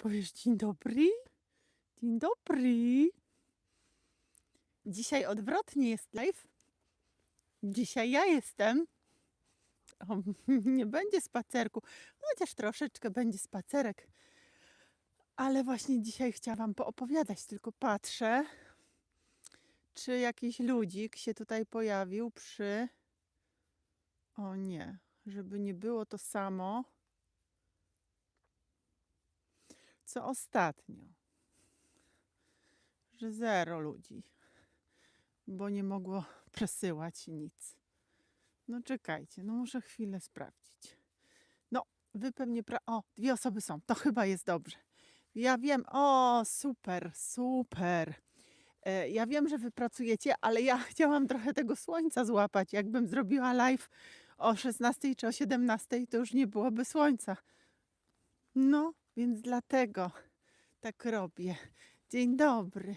Powiesz dzień dobry? Dzień dobry. Dzisiaj odwrotnie jest live. Dzisiaj ja jestem. O, nie będzie spacerku, chociaż troszeczkę będzie spacerek. Ale właśnie dzisiaj chciałam wam poopowiadać, tylko patrzę, czy jakiś ludzik się tutaj pojawił przy... O nie, żeby nie było to samo, co ostatnio. Że 0 ludzi, bo nie mogło przesyłać nic. No czekajcie, no muszę chwilę sprawdzić. No, wy pewnie... O, 2 osoby są, to chyba jest dobrze. Ja wiem, o, super, super. Ja wiem, że wy pracujecie, ale ja chciałam trochę tego słońca złapać. Jakbym zrobiła live o 16 czy o 17, to już nie byłoby słońca. No, więc dlatego tak robię. Dzień dobry,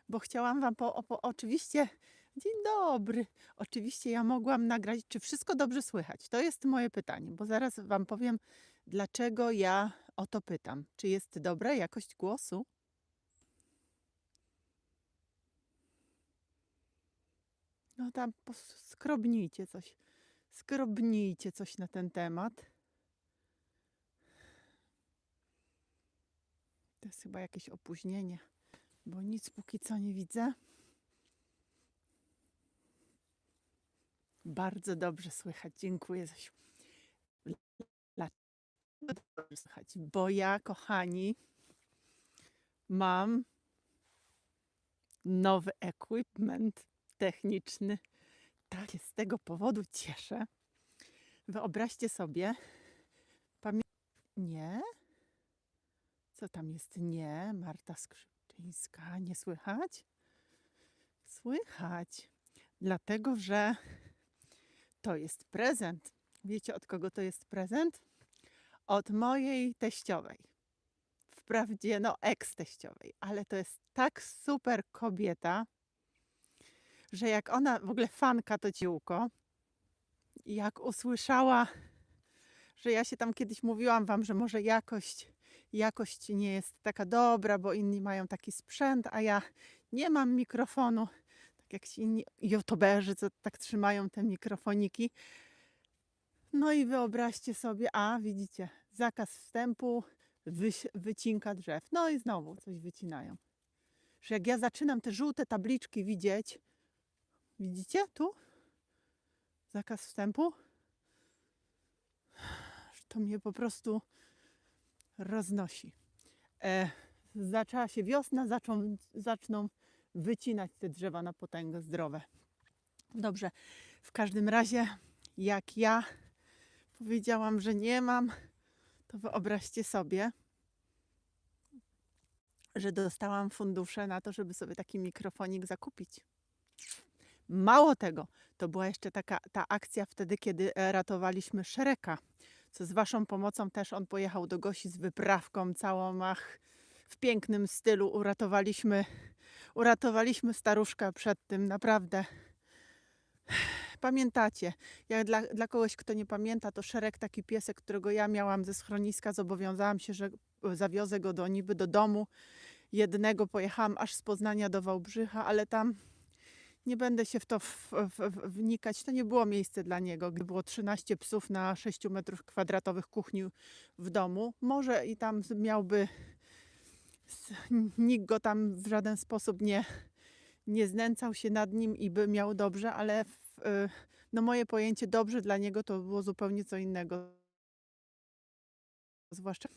bo chciałam wam oczywiście... Dzień dobry. Oczywiście ja mogłam nagrać, czy wszystko dobrze słychać? To jest moje pytanie, bo zaraz wam powiem, dlaczego ja o to pytam. Czy jest dobra jakość głosu? No tam skrobnijcie coś na ten temat. To jest chyba jakieś opóźnienie, bo nic póki co nie widzę. Bardzo dobrze słychać, dziękuję Zosiu. Dlaczego dobrze słychać? Bo ja, kochani, mam nowy equipment techniczny. Tak się z tego powodu cieszę. Wyobraźcie sobie, nie? Co tam jest? Nie, Marta Skrzypczyńska, nie słychać? Słychać, dlatego że to jest prezent. Wiecie, od kogo to jest prezent? Od mojej teściowej. Wprawdzie, no, ex-teściowej, ale to jest tak super kobieta, że jak ona, w ogóle fanka to ciółko, jak usłyszała, że ja się tam kiedyś mówiłam wam, że może jakość nie jest taka dobra, bo inni mają taki sprzęt, a ja nie mam mikrofonu, tak jak ci inni youtuberzy, co tak trzymają te mikrofoniki. No i wyobraźcie sobie, widzicie, zakaz wstępu, wycinka drzew. No i znowu coś wycinają. Że jak ja zaczynam te żółte tabliczki widzieć, widzicie tu? Zakaz wstępu? To mnie po prostu roznosi. Zaczęła się wiosna, zaczną wycinać te drzewa na potęgę zdrowe. Dobrze, w każdym razie jak ja powiedziałam, że nie mam, to wyobraźcie sobie, że dostałam fundusze na to, żeby sobie taki mikrofonik zakupić. Mało tego, to była jeszcze ta akcja wtedy, kiedy ratowaliśmy Szereka, co z waszą pomocą też on pojechał do Gosi z wyprawką całą, w pięknym stylu uratowaliśmy staruszka przed tym, naprawdę. Pamiętacie, dla kogoś, kto nie pamięta, to Szerek, taki piesek, którego ja miałam ze schroniska, zobowiązałam się, że zawiozę go niby do domu jednego, pojechałam aż z Poznania do Wałbrzycha, ale tam nie będę się w to wnikać, to nie było miejsce dla niego, gdy było 13 psów na 6 metrów kwadratowych kuchni w domu. Może i tam nikt go tam w żaden sposób nie znęcał się nad nim i by miał dobrze, ale no moje pojęcie dobrze dla niego to było zupełnie co innego. Zwłaszcza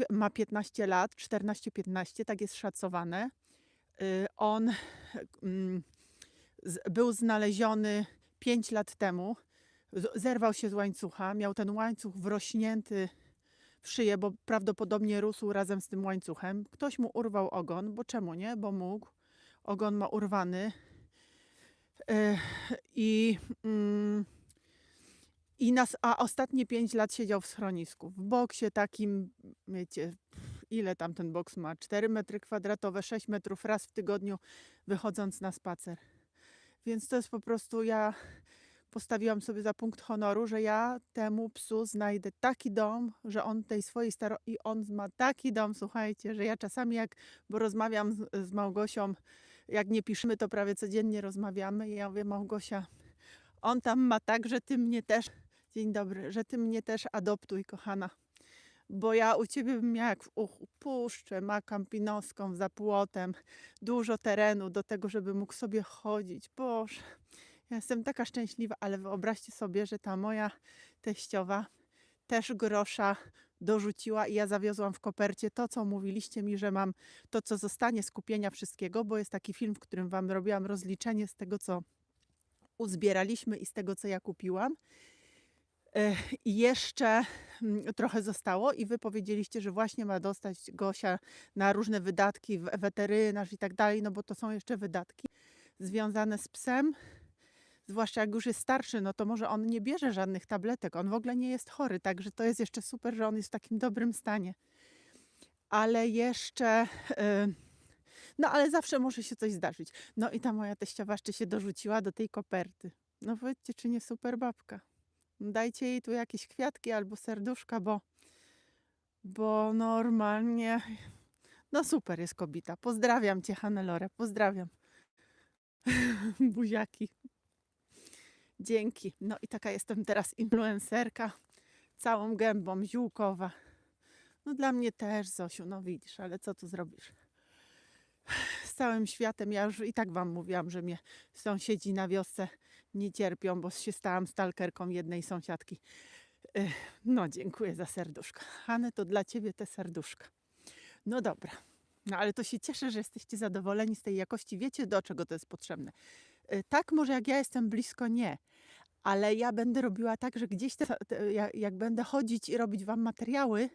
ma 15 lat, 14-15, tak jest szacowane. On był znaleziony 5 lat temu, zerwał się z łańcucha, miał ten łańcuch wrośnięty w szyję, bo prawdopodobnie rósł razem z tym łańcuchem. Ktoś mu urwał ogon, bo czemu nie? Bo mógł. Ogon ma urwany. A ostatnie 5 lat siedział w schronisku. W boksie takim, wiecie, ile tam ten boks ma? 4 metry kwadratowe, 6 metrów raz w tygodniu wychodząc na spacer. Więc to jest po prostu, ja postawiłam sobie za punkt honoru, że ja temu psu znajdę taki dom, że on tej swojej i on ma taki dom, słuchajcie, że ja czasami bo rozmawiam z Małgosią, jak nie piszemy, to prawie codziennie rozmawiamy i ja mówię: Małgosia, on tam ma tak, że ty mnie też, dzień dobry, że ty mnie też adoptuj, kochana. Bo ja u ciebie bym miała jak w uchu puszczę, ma kampinoską za płotem, dużo terenu do tego, żeby mógł sobie chodzić. Boże, ja jestem taka szczęśliwa, ale wyobraźcie sobie, że ta moja teściowa też grosza dorzuciła i ja zawiozłam w kopercie to, co mówiliście mi, że mam, to co zostanie z kupienia wszystkiego, bo jest taki film, w którym wam robiłam rozliczenie z tego, co uzbieraliśmy i z tego, co ja kupiłam. I jeszcze trochę zostało i wy powiedzieliście, że właśnie ma dostać Gosia na różne wydatki, weterynarz i tak dalej, no bo to są jeszcze wydatki związane z psem. Zwłaszcza jak już jest starszy, no to może on nie bierze żadnych tabletek, on w ogóle nie jest chory, także to jest jeszcze super, że on jest w takim dobrym stanie. Ale jeszcze, no ale zawsze może się coś zdarzyć. No i ta moja teściowa jeszcze się dorzuciła do tej koperty. No powiedzcie, czy nie super babka? Dajcie jej tu jakieś kwiatki albo serduszka, bo normalnie, no super jest kobieta. Pozdrawiam cię, Hannelore, pozdrawiam. Buziaki. Dzięki. No i taka jestem teraz influencerka, całą gębą, ziółkowa. No dla mnie też, Zosiu, no widzisz, ale co tu zrobisz? Z całym światem, ja już i tak wam mówiłam, że mnie sąsiedzi na wiosce nie cierpią, bo się stałam stalkerką jednej sąsiadki. No dziękuję za serduszka. Hany, to dla ciebie te serduszka. No dobra. No ale to się cieszę, że jesteście zadowoleni z tej jakości. Wiecie, do czego to jest potrzebne. Tak, może jak ja jestem blisko, nie. Ale ja będę robiła tak, że gdzieś jak będę chodzić i robić wam materiały,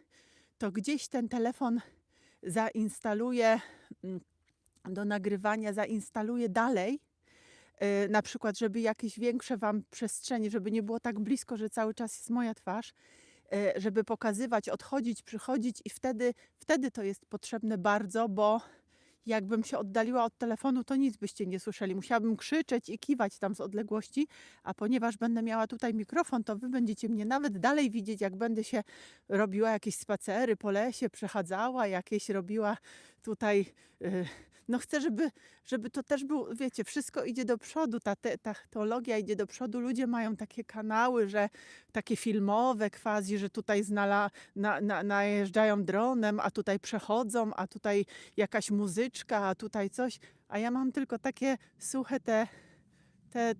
to gdzieś ten telefon zainstaluję do nagrywania, zainstaluję dalej. Na przykład, żeby jakieś większe wam przestrzenie, żeby nie było tak blisko, że cały czas jest moja twarz, żeby pokazywać, odchodzić, przychodzić i wtedy to jest potrzebne bardzo, bo jakbym się oddaliła od telefonu, to nic byście nie słyszeli. Musiałabym krzyczeć i kiwać tam z odległości, a ponieważ będę miała tutaj mikrofon, to wy będziecie mnie nawet dalej widzieć, jak będę się robiła jakieś spacery po lesie, przechadzała, jakieś robiła tutaj... No chcę, żeby to też był, wiecie, wszystko idzie do przodu, ta teologia idzie do przodu, ludzie mają takie kanały, że takie filmowe quasi, że tutaj najeżdżają dronem, a tutaj przechodzą, a tutaj jakaś muzyczka, a tutaj coś, a ja mam tylko takie suche te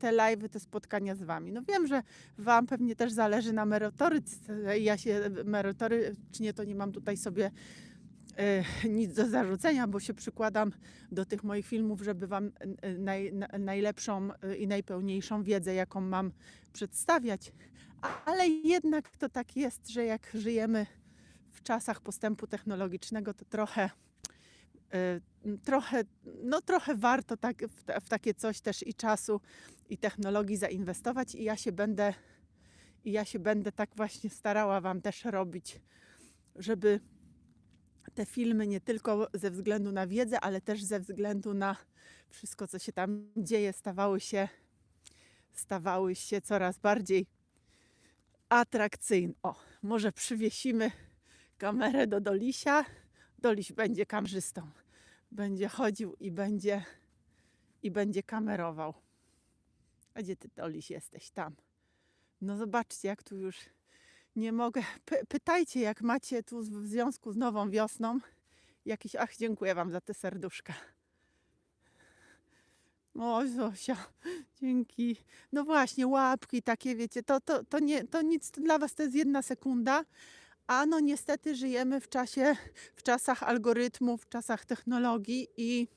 live'y, te spotkania z wami. No wiem, że wam pewnie też zależy na merytoryce, ja się merytorycznie to nie mam tutaj sobie nic do zarzucenia, bo się przykładam do tych moich filmów, żeby wam najlepszą i najpełniejszą wiedzę, jaką mam przedstawiać. Ale jednak to tak jest, że jak żyjemy w czasach postępu technologicznego, to trochę warto w takie coś też i czasu, i technologii zainwestować i ja się będę tak właśnie starała wam też robić, żeby te filmy nie tylko ze względu na wiedzę, ale też ze względu na wszystko, co się tam dzieje, stawały się coraz bardziej atrakcyjne. O, może przywiesimy kamerę do Dolisia. Doliś będzie kamerzystą. Będzie chodził i będzie kamerował. A gdzie ty, Doliś, jesteś? Tam. No zobaczcie, jak tu już nie mogę. Pytajcie, jak macie tu w związku z nową wiosną jakieś... Ach, dziękuję wam za te serduszka. O, Zosia, dzięki. No właśnie, łapki takie, wiecie, to nic to dla was, to jest 1 sekunda. A no niestety żyjemy w czasach algorytmów, w czasach technologii i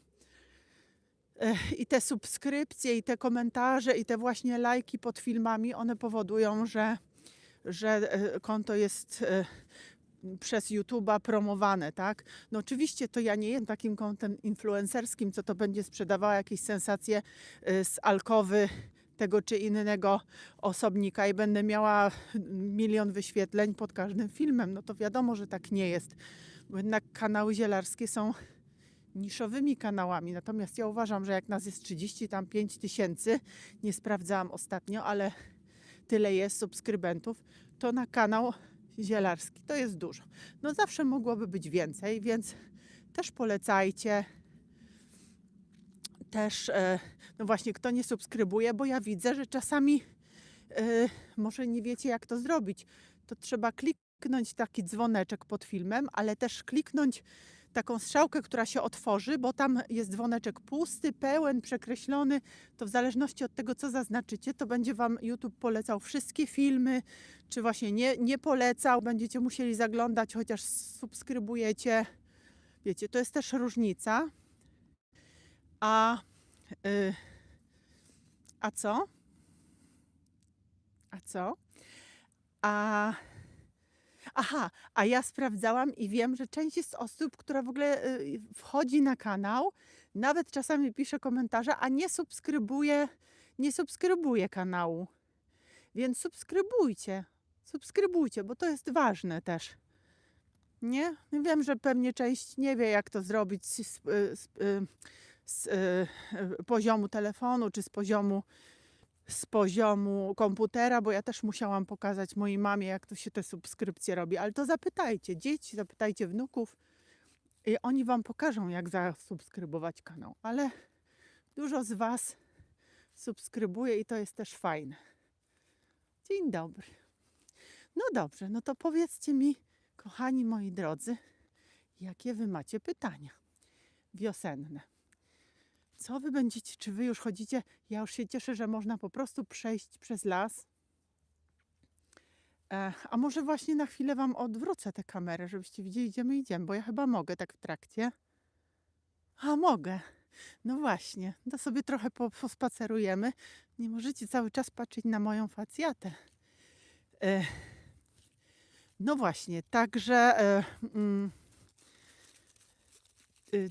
te subskrypcje, i te komentarze, i te właśnie lajki pod filmami, one powodują, że konto jest przez YouTube'a promowane, tak? No oczywiście to ja nie jestem takim kontem influencerskim, co to będzie sprzedawała jakieś sensacje z alkowy tego czy innego osobnika i będę miała 1 000 000 wyświetleń pod każdym filmem. No to wiadomo, że tak nie jest, bo jednak kanały zielarskie są niszowymi kanałami. Natomiast ja uważam, że jak nas jest 35 000, nie sprawdzałam ostatnio, ale tyle jest subskrybentów, to na kanał zielarski to jest dużo. No zawsze mogłoby być więcej, więc też polecajcie. Też, no właśnie, kto nie subskrybuje, bo ja widzę, że czasami może nie wiecie, jak to zrobić. To trzeba kliknąć taki dzwoneczek pod filmem, ale też kliknąć taką strzałkę, która się otworzy, bo tam jest dzwoneczek pusty, pełen, przekreślony. To w zależności od tego, co zaznaczycie, to będzie Wam YouTube polecał wszystkie filmy, czy właśnie nie polecał. Będziecie musieli zaglądać, chociaż subskrybujecie. Wiecie, to jest też różnica. A, y, a co? A co? A, a ja sprawdzałam i wiem, że część jest osób, która w ogóle wchodzi na kanał, nawet czasami pisze komentarze, a nie subskrybuje kanału. Więc subskrybujcie, bo to jest ważne też. Nie? Wiem, że pewnie część nie wie, jak to zrobić z poziomu telefonu, czy z poziomu komputera, bo ja też musiałam pokazać mojej mamie, jak to się te subskrypcje robi. Ale to zapytajcie dzieci, zapytajcie wnuków i oni Wam pokażą, jak zasubskrybować kanał. Ale dużo z Was subskrybuje i to jest też fajne. Dzień dobry. No dobrze, no to powiedzcie mi, kochani moi drodzy, jakie Wy macie pytania wiosenne. Co Wy będziecie, czy Wy już chodzicie? Ja już się cieszę, że można po prostu przejść przez las. A może właśnie na chwilę Wam odwrócę tę kamerę, żebyście widzieli, gdzie my idziemy, bo ja chyba mogę tak w trakcie. A mogę. No właśnie, to sobie trochę pospacerujemy. Nie możecie cały czas patrzeć na moją facjatę. No właśnie, także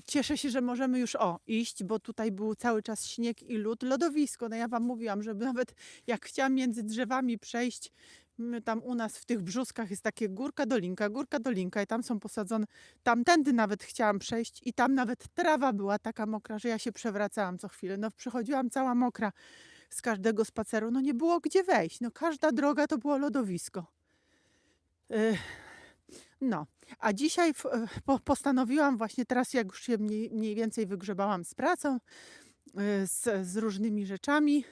cieszę się, że możemy już iść, bo tutaj był cały czas śnieg i lód, lodowisko. No ja Wam mówiłam, żeby nawet jak chciałam między drzewami przejść, tam u nas w tych brzuskach jest takie górka, dolinka i tam są posadzone, tamtędy nawet chciałam przejść i tam nawet trawa była taka mokra, że ja się przewracałam co chwilę. No przychodziłam cała mokra z każdego spaceru, no nie było gdzie wejść, no każda droga to było lodowisko. No, a dzisiaj postanowiłam właśnie teraz, jak już się mniej więcej wygrzebałam z pracą, z różnymi rzeczami,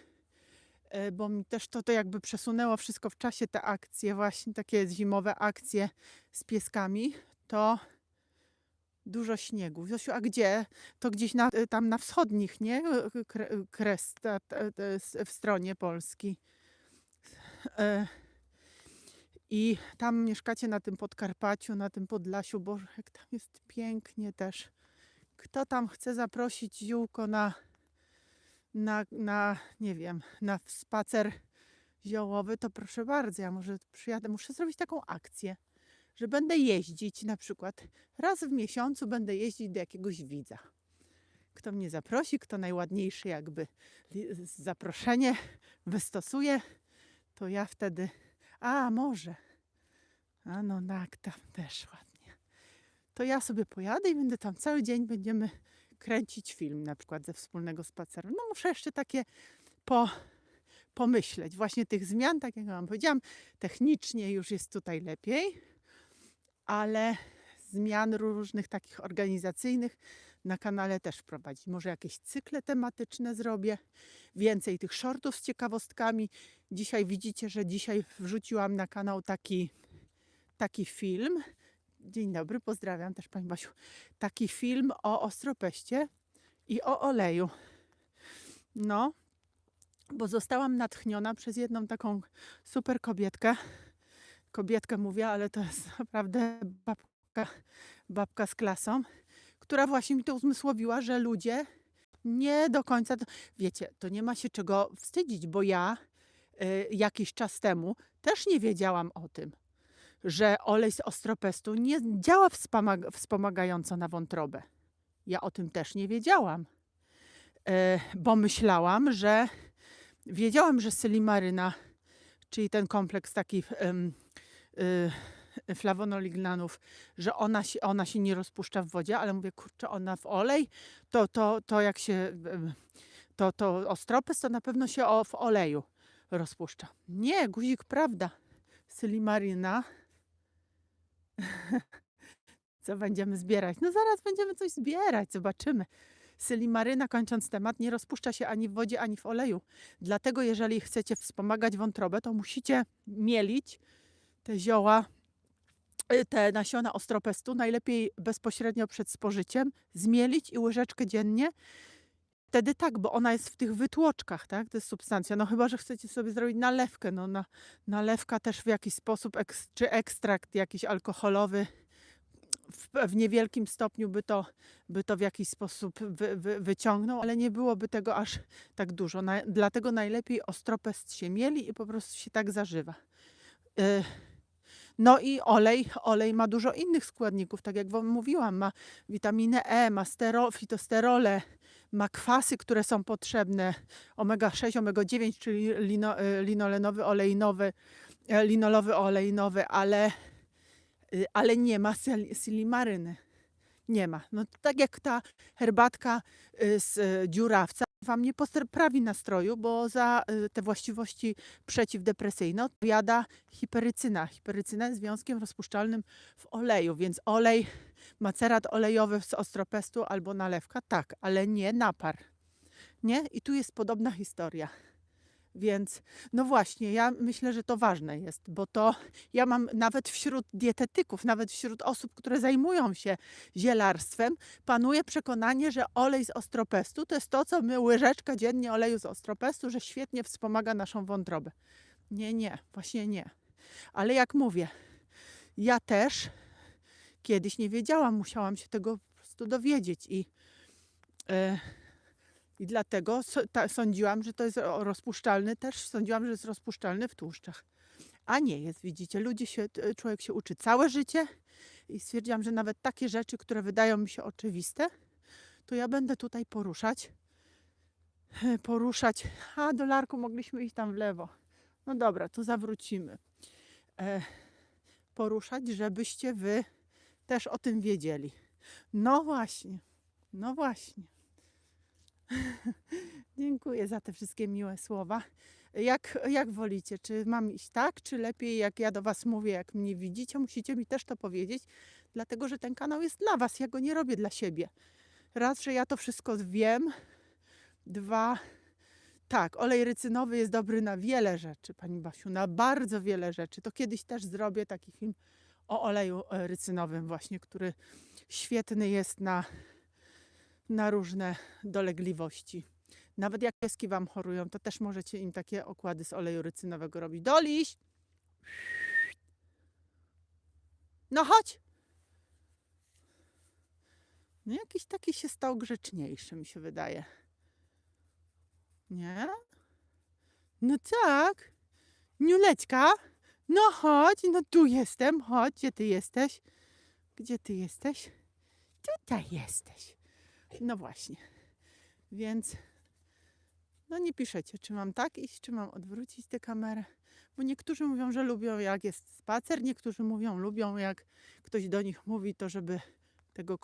bo mi też to jakby przesunęło wszystko w czasie, te akcje, właśnie takie zimowe akcje z pieskami, to dużo śniegu. Zosiu, a gdzie? To gdzieś tam na wschodnich, nie? Kres w stronie Polski. I tam mieszkacie na tym Podkarpaciu, na tym Podlasiu. Boże, jak tam jest pięknie też. Kto tam chce zaprosić ziółko nie wiem, na spacer ziołowy, to proszę bardzo, ja może przyjadę. Muszę zrobić taką akcję, że będę jeździć na przykład raz w miesiącu będę jeździć do jakiegoś widza. Kto mnie zaprosi, kto najładniejszy jakby zaproszenie wystosuje, to ja wtedy... A, może. A no tak, tam też ładnie. To ja sobie pojadę i będę tam cały dzień, będziemy kręcić film na przykład ze wspólnego spaceru. No muszę jeszcze takie pomyśleć. Właśnie tych zmian, tak jak wam powiedziałam, technicznie już jest tutaj lepiej, ale zmian różnych takich organizacyjnych na kanale też wprowadzić. Może jakieś cykle tematyczne zrobię, więcej tych shortów z ciekawostkami. Dzisiaj widzicie, że dzisiaj wrzuciłam na kanał taki film. Dzień dobry, pozdrawiam też Pani Basiu. Taki film o ostropeście i o oleju. No, bo zostałam natchniona przez jedną taką super kobietkę. Kobietkę mówię, ale to jest naprawdę babka z klasą, która właśnie mi to uzmysłowiła, że ludzie nie do końca... Wiecie, to nie ma się czego wstydzić, bo ja jakiś czas temu też nie wiedziałam o tym, że olej z ostropestu nie działa wspomagająco na wątrobę. Ja o tym też nie wiedziałam, bo myślałam, że... Wiedziałam, że silimaryna, czyli ten kompleks taki flawonolignanów, że ona się nie rozpuszcza w wodzie, ale mówię, kurczę, ona w olej, to jak się... To ostropest to na pewno się w oleju rozpuszcza. Nie, guzik, prawda. Silimaryna. Co będziemy zbierać? No zaraz będziemy coś zbierać, zobaczymy. Silimaryna, kończąc temat, nie rozpuszcza się ani w wodzie, ani w oleju. Dlatego jeżeli chcecie wspomagać wątrobę, to musicie mielić te zioła, te nasiona ostropestu, najlepiej bezpośrednio przed spożyciem, zmielić i łyżeczkę dziennie. Wtedy tak, bo ona jest w tych wytłoczkach, tak? To jest substancja. No chyba, że chcecie sobie zrobić nalewkę. No nalewka też w jakiś sposób, czy ekstrakt jakiś alkoholowy, w niewielkim stopniu by to w jakiś sposób wyciągnął, ale nie byłoby tego aż tak dużo. Dlatego najlepiej ostropest się mieli i po prostu się tak zażywa. No i olej ma dużo innych składników, tak jak wam mówiłam, ma witaminę E, ma fitosterole, ma kwasy, które są potrzebne, omega-6, omega-9, czyli linolowy olej nowy, ale nie ma silimaryny. Nie ma. No tak jak ta herbatka z dziurawca wam nie poprawi nastroju, bo za te właściwości przeciwdepresyjne odpowiada hiperycyna. Hiperycyna jest związkiem rozpuszczalnym w oleju, więc olej, macerat olejowy z ostropestu albo nalewka, tak, ale nie napar. Nie? I tu jest podobna historia. Więc no właśnie, ja myślę, że to ważne jest, bo to ja mam nawet wśród dietetyków, nawet wśród osób, które zajmują się zielarstwem, panuje przekonanie, że olej z ostropestu to jest to, co my łyżeczka dziennie oleju z ostropestu, że świetnie wspomaga naszą wątrobę. Nie, właśnie nie. Ale jak mówię, ja też kiedyś nie wiedziałam, musiałam się tego po prostu dowiedzieć i dlatego sądziłam, że to jest rozpuszczalny, też sądziłam, że jest rozpuszczalny w tłuszczach. A nie jest, widzicie, człowiek się uczy całe życie i stwierdziłam, że nawet takie rzeczy, które wydają mi się oczywiste, to ja będę tutaj poruszać. A, dolarku, mogliśmy iść tam w lewo. No dobra, to zawrócimy. Poruszać, żebyście wy też o tym wiedzieli. No właśnie. Dziękuję za te wszystkie miłe słowa. Jak wolicie? Czy mam iść tak, czy lepiej jak ja do was mówię, jak mnie widzicie? Musicie mi też to powiedzieć, dlatego że ten kanał jest dla was. Ja go nie robię dla siebie. Raz, że ja to wszystko wiem. Dwa, tak, olej rycynowy jest dobry na wiele rzeczy, pani Basiu, na bardzo wiele rzeczy. To kiedyś też zrobię taki film o oleju rycynowym właśnie, który świetny jest na różne dolegliwości. Nawet jak pieski wam chorują, to też możecie im takie okłady z oleju rycynowego robić. Doliś! No chodź! No jakiś taki się stał grzeczniejszy, mi się wydaje. Nie? No tak. Niulećka, no chodź, no tu jestem, chodź, gdzie ty jesteś? Gdzie ty jesteś? Tutaj jesteś. No właśnie. Więc no nie piszecie, czy mam tak iść, czy mam odwrócić tę kamerę. Bo niektórzy mówią, że lubią jak jest spacer, niektórzy mówią, lubią jak ktoś do nich mówi, to żeby tego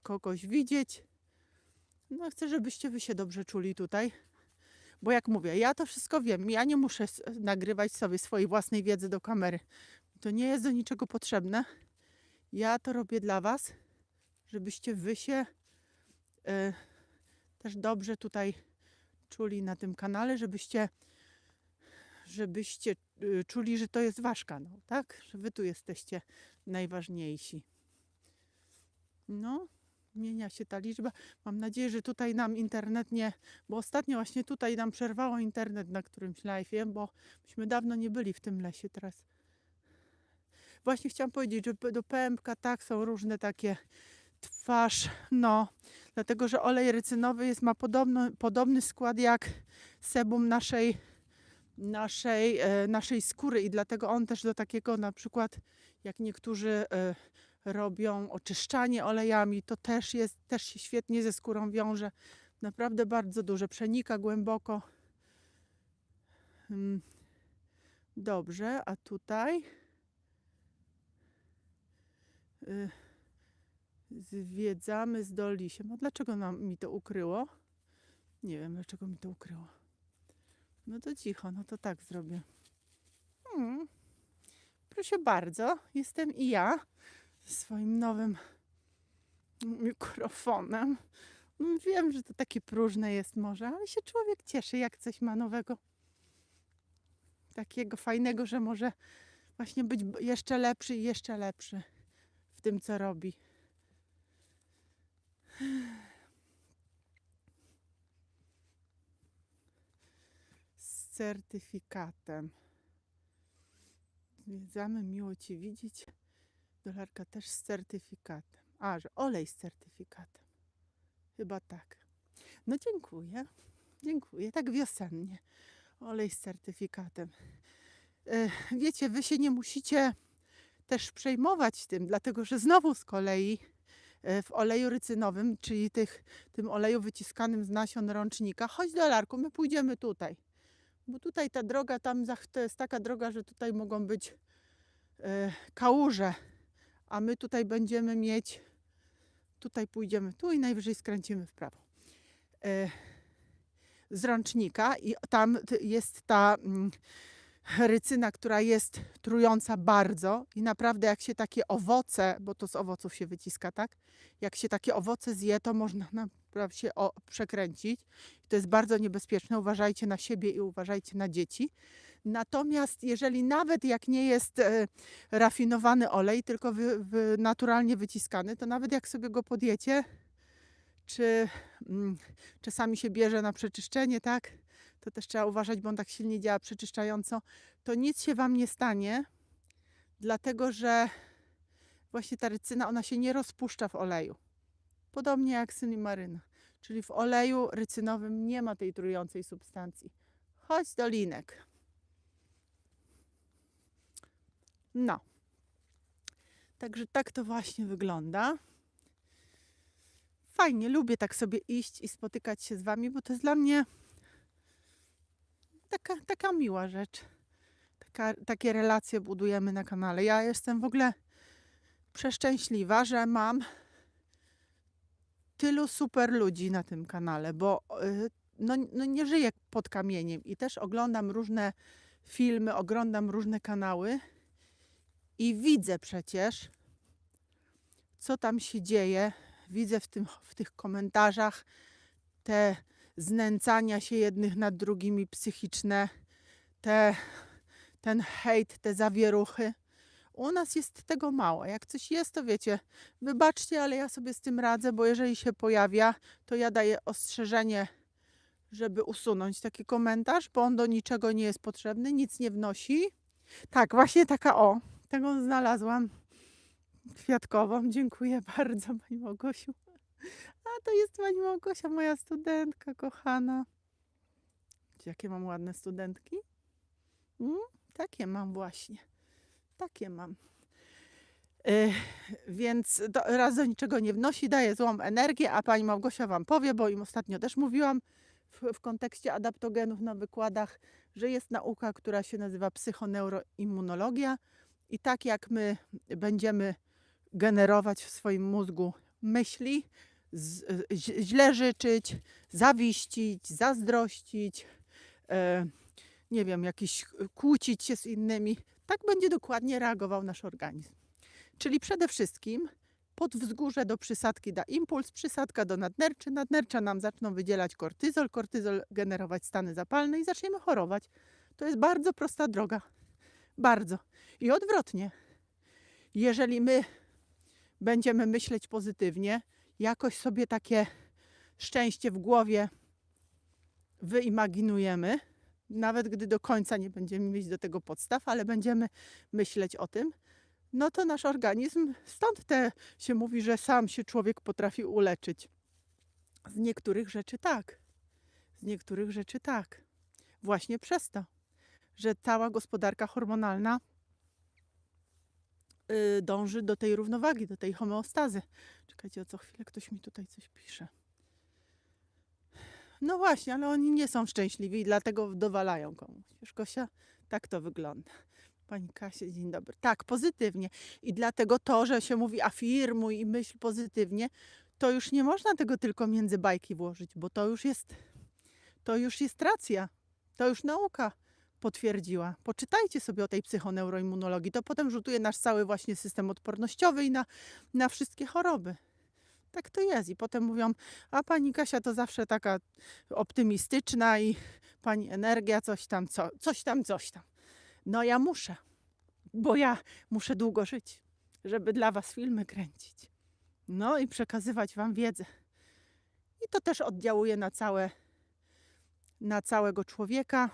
kogoś widzieć. No chcę, żebyście wy się dobrze czuli tutaj. Bo jak mówię, ja to wszystko wiem. Ja nie muszę nagrywać sobie swojej własnej wiedzy do kamery. To nie jest do niczego potrzebne. Ja to robię dla was, żebyście wy się też dobrze tutaj czuli na tym kanale, żebyście czuli, że to jest wasz kanał, tak? Że wy tu jesteście najważniejsi. No, zmienia się ta liczba. Mam nadzieję, że tutaj nam internet nie... Bo ostatnio właśnie tutaj nam przerwało internet na którymś live'ie, bo myśmy dawno nie byli w tym lesie teraz. Właśnie chciałam powiedzieć, że do PMK tak są różne takie twarz, no, dlatego, że olej rycynowy ma podobny skład jak sebum naszej skóry i dlatego on też do takiego na przykład, jak niektórzy robią oczyszczanie olejami, to też się świetnie ze skórą wiąże. Naprawdę bardzo duże, przenika głęboko. Dobrze, a tutaj zwiedzamy z Dolisiem. A dlaczego mi to ukryło? Nie wiem, dlaczego mi to ukryło. No to cicho, no to tak zrobię. Proszę bardzo, jestem i ja ze swoim nowym mikrofonem. Wiem, że to takie próżne jest może, ale się człowiek cieszy, jak coś ma nowego. Takiego fajnego, że może właśnie być jeszcze lepszy i jeszcze lepszy w tym, co robi. Z certyfikatem. Zwiedzamy, miło Cię widzieć. Dolarka też z certyfikatem. A, że olej z certyfikatem. Chyba tak. No dziękuję. Dziękuję. Tak wiosennie. Olej z certyfikatem. Wiecie, wy się nie musicie też przejmować tym, dlatego że znowu z kolei w oleju rycynowym, czyli tym oleju wyciskanym z nasion rącznika, chodź Dolarku, my pójdziemy tutaj. Bo tutaj ta droga, to jest taka droga, że tutaj mogą być kałuże, a my tutaj będziemy mieć, tutaj pójdziemy tu i najwyżej skręcimy w prawo. Z rącznika i tam jest ta rycyna, która jest trująca bardzo i naprawdę jak się takie owoce, bo to z owoców się wyciska, tak? Jak się takie owoce zje, to można naprawdę się przekręcić. To jest bardzo niebezpieczne. Uważajcie na siebie i uważajcie na dzieci. Natomiast jeżeli nawet jak nie jest rafinowany olej, tylko naturalnie wyciskany, to nawet jak sobie go podjecie, czy czasami się bierze na przeczyszczenie, tak? To też trzeba uważać, bo on tak silnie działa przeczyszczająco. To nic się Wam nie stanie, dlatego że właśnie ta rycyna, ona się nie rozpuszcza w oleju. Podobnie jak sylimaryna. Czyli w oleju rycynowym nie ma tej trującej substancji. Chodź Dolinek. No. Także tak to właśnie wygląda. Fajnie, lubię tak sobie iść i spotykać się z Wami, bo to jest dla mnie taka miła rzecz. Takie relacje budujemy na kanale. Ja jestem w ogóle przeszczęśliwa, że mam tylu super ludzi na tym kanale, bo no nie żyję pod kamieniem i też oglądam różne filmy, oglądam różne kanały i widzę przecież, co tam się dzieje. Widzę w tych komentarzach te znęcania się jednych nad drugimi psychiczne, ten hejt, te zawieruchy. U nas jest tego mało. Jak coś jest, to wiecie, wybaczcie, ale ja sobie z tym radzę, bo jeżeli się pojawia, to ja daję ostrzeżenie, żeby usunąć taki komentarz, bo on do niczego nie jest potrzebny, nic nie wnosi. Tak, właśnie taka taką znalazłam kwiatkową. Dziękuję bardzo, Pani Małgosiu. A to jest Pani Małgosia, moja studentka kochana. Jakie mam ładne studentki? Takie mam właśnie. Takie mam. Więc raz do niczego nie wnosi, daje złą energię, a Pani Małgosia Wam powie, bo im ostatnio też mówiłam w kontekście adaptogenów na wykładach, że jest nauka, która się nazywa psychoneuroimmunologia i tak jak my będziemy generować w swoim mózgu myśli, źle życzyć, zawiścić, zazdrościć, nie wiem, kłócić się z innymi, tak będzie dokładnie reagował nasz organizm. Czyli przede wszystkim podwzgórze do przysadki da impuls, przysadka do nadnerczy, nadnercza nam zaczną wydzielać kortyzol, kortyzol generować stany zapalne i zaczniemy chorować. To jest bardzo prosta droga. Bardzo. I odwrotnie. Jeżeli my będziemy myśleć pozytywnie, jakoś sobie takie szczęście w głowie wyimaginujemy, nawet gdy do końca nie będziemy mieć do tego podstaw, ale będziemy myśleć o tym, no to nasz organizm, stąd się mówi, że sam się człowiek potrafi uleczyć. Z niektórych rzeczy tak. Z niektórych rzeczy tak. Właśnie przez to, że cała gospodarka hormonalna dąży do tej równowagi, do tej homeostazy. Czekajcie, co chwilę ktoś mi tutaj coś pisze. No właśnie, ale oni nie są szczęśliwi i dlatego dowalają komuś. Wiesz, Gosia, tak to wygląda. Pani Kasia, dzień dobry. Tak, pozytywnie. I dlatego to, że się mówi afirmuj i myśl pozytywnie, to już nie można tego tylko między bajki włożyć, bo to już jest racja. To już nauka potwierdziła. Poczytajcie sobie o tej psychoneuroimmunologii. To potem rzutuje nasz cały właśnie system odpornościowy i na wszystkie choroby. Tak to jest. I potem mówią, a pani Kasia to zawsze taka optymistyczna i pani energia, coś tam. No ja muszę, bo ja muszę długo żyć, żeby dla was filmy kręcić. No i przekazywać wam wiedzę. I to też oddziałuje na całego człowieka,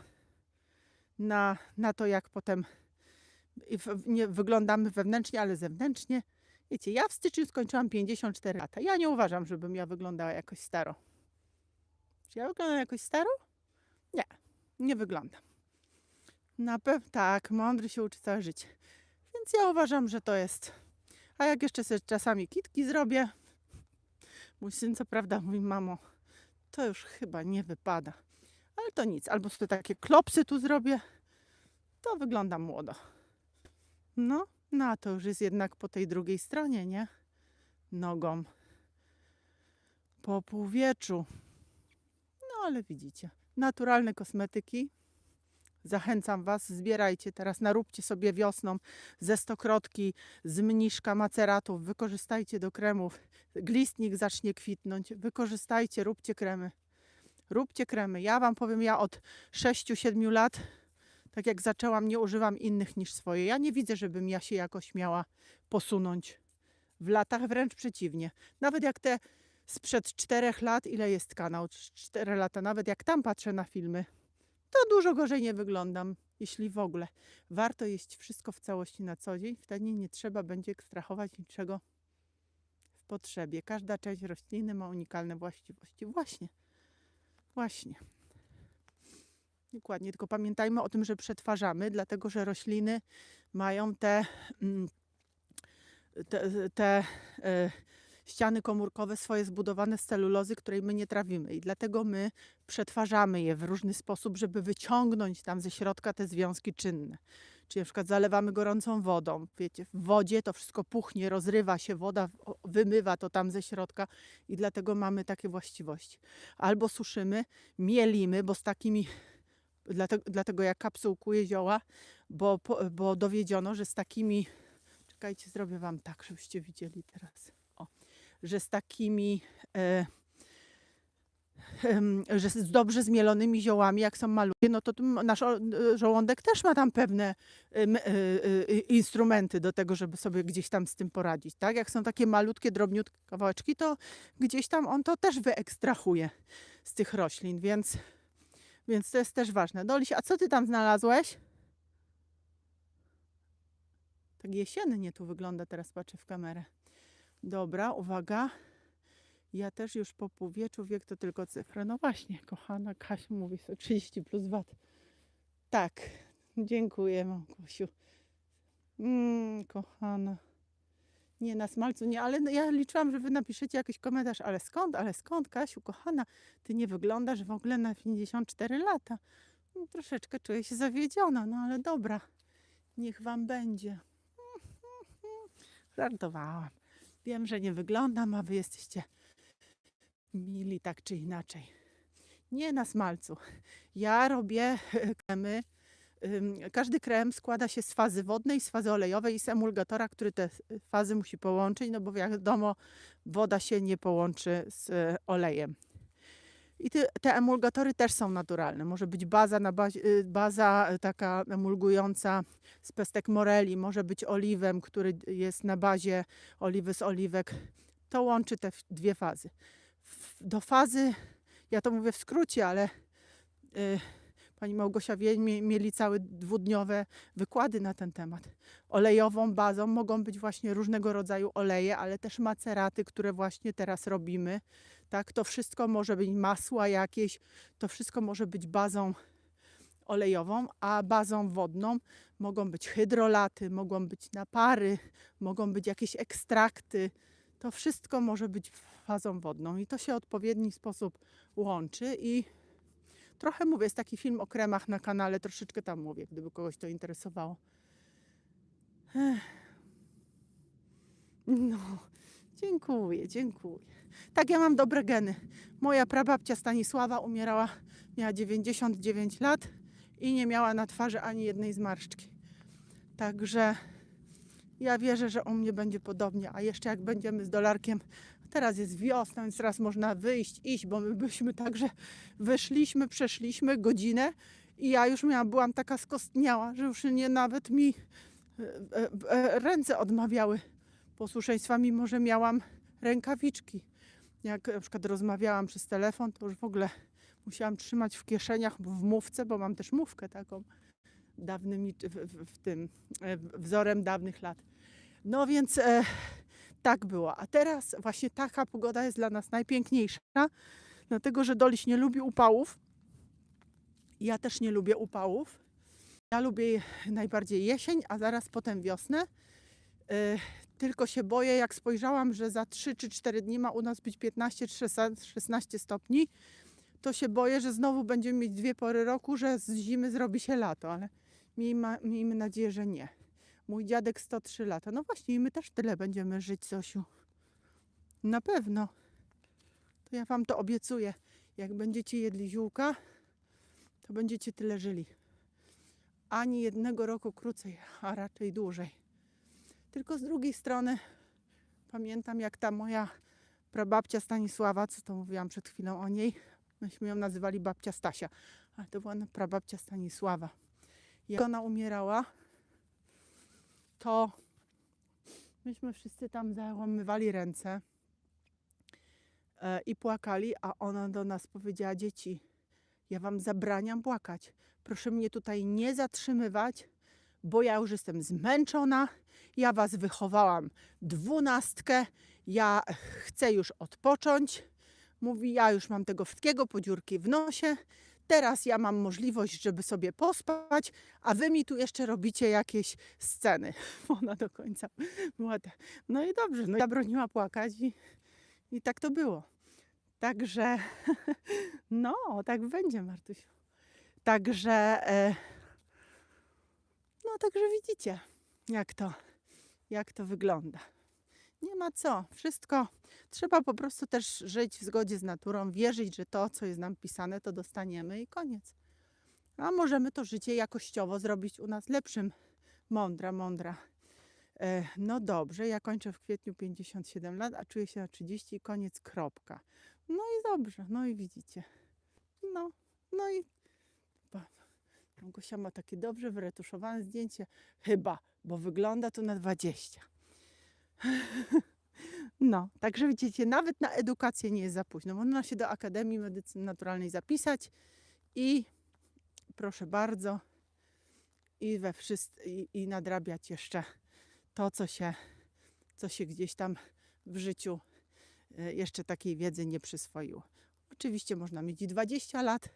na to, jak potem nie wyglądamy wewnętrznie, ale zewnętrznie. Wiecie, ja w styczniu skończyłam 54 lata. Ja nie uważam, żebym ja wyglądała jakoś staro. Czy ja wyglądam jakoś staro? Nie, nie wyglądam. Na pewno tak, mądry się uczy całe życie. Więc ja uważam, że to jest. A jak jeszcze sobie czasami kitki zrobię, mój syn co prawda mówi, mamo, to już chyba nie wypada. Ale to nic, albo sobie takie klopsy tu zrobię, to wygląda młodo. No a to już jest jednak po tej drugiej stronie, nie? Nogą. Po półwieczu. No ale widzicie, naturalne kosmetyki. Zachęcam was, zbierajcie teraz, naróbcie sobie wiosną ze stokrotki, z mniszka, maceratów, wykorzystajcie do kremów. Glistnik zacznie kwitnąć, wykorzystajcie, róbcie kremy. Róbcie kremy. Ja wam powiem, ja od 6-7 lat, tak jak zaczęłam, nie używam innych niż swoje. Ja nie widzę, żebym ja się jakoś miała posunąć w latach, wręcz przeciwnie. Nawet jak te sprzed 4 lat, ile jest kanał? 4 lata, nawet jak tam patrzę na filmy, to dużo gorzej nie wyglądam, jeśli w ogóle. Warto jeść wszystko w całości na co dzień, wtedy nie trzeba będzie ekstrahować niczego w potrzebie. Każda część rośliny ma unikalne właściwości. Właśnie. Dokładnie, tylko pamiętajmy o tym, że przetwarzamy, dlatego że rośliny mają te ściany komórkowe swoje zbudowane z celulozy, której my nie trawimy i dlatego my przetwarzamy je w różny sposób, żeby wyciągnąć tam ze środka te związki czynne. Czyli na przykład zalewamy gorącą wodą, wiecie, w wodzie to wszystko puchnie, rozrywa się, woda wymywa to tam ze środka i dlatego mamy takie właściwości. Albo suszymy, mielimy, bo z takimi, dlatego ja kapsułkuję zioła, bo dowiedziono, że z takimi, czekajcie, zrobię wam tak, żebyście widzieli teraz. Że z takimi, że z dobrze zmielonymi ziołami, jak są malutkie, no to nasz żołądek też ma tam pewne instrumenty do tego, żeby sobie gdzieś tam z tym poradzić, tak? Jak są takie malutkie, drobniutkie kawałeczki, to gdzieś tam on to też wyekstrahuje z tych roślin, więc to jest też ważne. Dolisia, a co ty tam znalazłeś? Tak jesiennie tu wygląda, teraz patrzę w kamerę. Dobra, uwaga. Ja też już po półwieczu, wiek to tylko cyfra. No właśnie, kochana Kasia mówi sobie 30 plus VAT. Tak, dziękuję, Małgosiu. Kochana. Nie, na smalcu nie, ale ja liczyłam, że wy napiszecie jakiś komentarz. Ale skąd, Kasiu, kochana? Ty nie wyglądasz w ogóle na 54 lata. No, troszeczkę czuję się zawiedziona, no ale dobra. Niech wam będzie. Żartowałam. Wiem, że nie wyglądam, a wy jesteście mili tak czy inaczej. Nie na smalcu. Ja robię kremy. Każdy krem składa się z fazy wodnej, z fazy olejowej i z emulgatora, który te fazy musi połączyć, no bo wiadomo, woda się nie połączy z olejem. I te emulgatory też są naturalne. Może być baza taka emulgująca z pestek moreli, może być oliwem, który jest na bazie oliwy z oliwek. To łączy te dwie fazy. Do fazy, ja to mówię w skrócie, ale pani Małgosia wie, mieli całe 2-dniowe wykłady na ten temat. Olejową bazą mogą być właśnie różnego rodzaju oleje, ale też maceraty, które właśnie teraz robimy. Tak, to wszystko może być masła jakieś, to wszystko może być bazą olejową, a bazą wodną mogą być hydrolaty, mogą być napary, mogą być jakieś ekstrakty. To wszystko może być fazą wodną i to się w odpowiedni sposób łączy i trochę mówię, jest taki film o kremach na kanale, troszeczkę tam mówię, gdyby kogoś to interesowało. No, dziękuję. Tak, ja mam dobre geny. Moja prababcia Stanisława umierała, miała 99 lat i nie miała na twarzy ani jednej zmarszczki. Także ja wierzę, że u mnie będzie podobnie, a jeszcze jak będziemy z Dolarkiem, teraz jest wiosna, więc teraz można wyjść, iść, bo my byśmy także wyszliśmy, przeszliśmy godzinę i ja już byłam taka skostniała, że już nie nawet mi ręce odmawiały posłuszeństwa, mimo że miałam rękawiczki. Jak na przykład rozmawiałam przez telefon, to już w ogóle musiałam trzymać w kieszeniach, w mówce, bo mam też mówkę taką dawnymi, wzorem dawnych lat. No więc tak było. A teraz właśnie taka pogoda jest dla nas najpiękniejsza, dlatego że Doliś nie lubi upałów. Ja też nie lubię upałów. Ja lubię najbardziej jesień, a zaraz potem wiosnę. Tylko się boję, jak spojrzałam, że za 3 czy 4 dni ma u nas być 15 czy 16 stopni, to się boję, że znowu będziemy mieć 2 pory roku, że z zimy zrobi się lato, ale miejmy nadzieję, że nie. Mój dziadek 103 lata. No właśnie, i my też tyle będziemy żyć, Zosiu. Na pewno. To ja wam to obiecuję. Jak będziecie jedli ziółka, to będziecie tyle żyli. Ani jednego roku krócej, a raczej dłużej. Tylko z drugiej strony pamiętam, jak ta moja prababcia Stanisława, co to mówiłam przed chwilą o niej, myśmy ją nazywali babcia Stasia, ale to była prababcia Stanisława. Jak ona umierała, to myśmy wszyscy tam załamywali ręce i płakali, a ona do nas powiedziała: dzieci, ja wam zabraniam płakać. Proszę mnie tutaj nie zatrzymywać, bo ja już jestem zmęczona. Ja was wychowałam 12, ja chcę już odpocząć. Mówi, ja już mam tego wszystkiego po dziurki w nosie. Teraz ja mam możliwość, żeby sobie pospać, a wy mi tu jeszcze robicie jakieś sceny. Ona do końca była no i dobrze, no i zabroniła płakać i tak to było. Także no, tak będzie, Martusiu. Także no, także widzicie, jak to wygląda. Nie ma co. Wszystko trzeba po prostu też żyć w zgodzie z naturą, wierzyć, że to, co jest nam pisane, to dostaniemy i koniec. A możemy to życie jakościowo zrobić u nas lepszym. Mądra. No dobrze, ja kończę w kwietniu 57 lat, a czuję się na 30 i koniec, kropka. No i dobrze, no i widzicie. No i Gosia ma takie dobrze wyretuszowane zdjęcie. Chyba, bo wygląda to na 20. No, także widzicie, nawet na edukację nie jest za późno. Można się do Akademii Medycyny Naturalnej zapisać i proszę bardzo, i nadrabiać jeszcze to, co się gdzieś tam w życiu jeszcze takiej wiedzy nie przyswoiło. Oczywiście można mieć i 20 lat,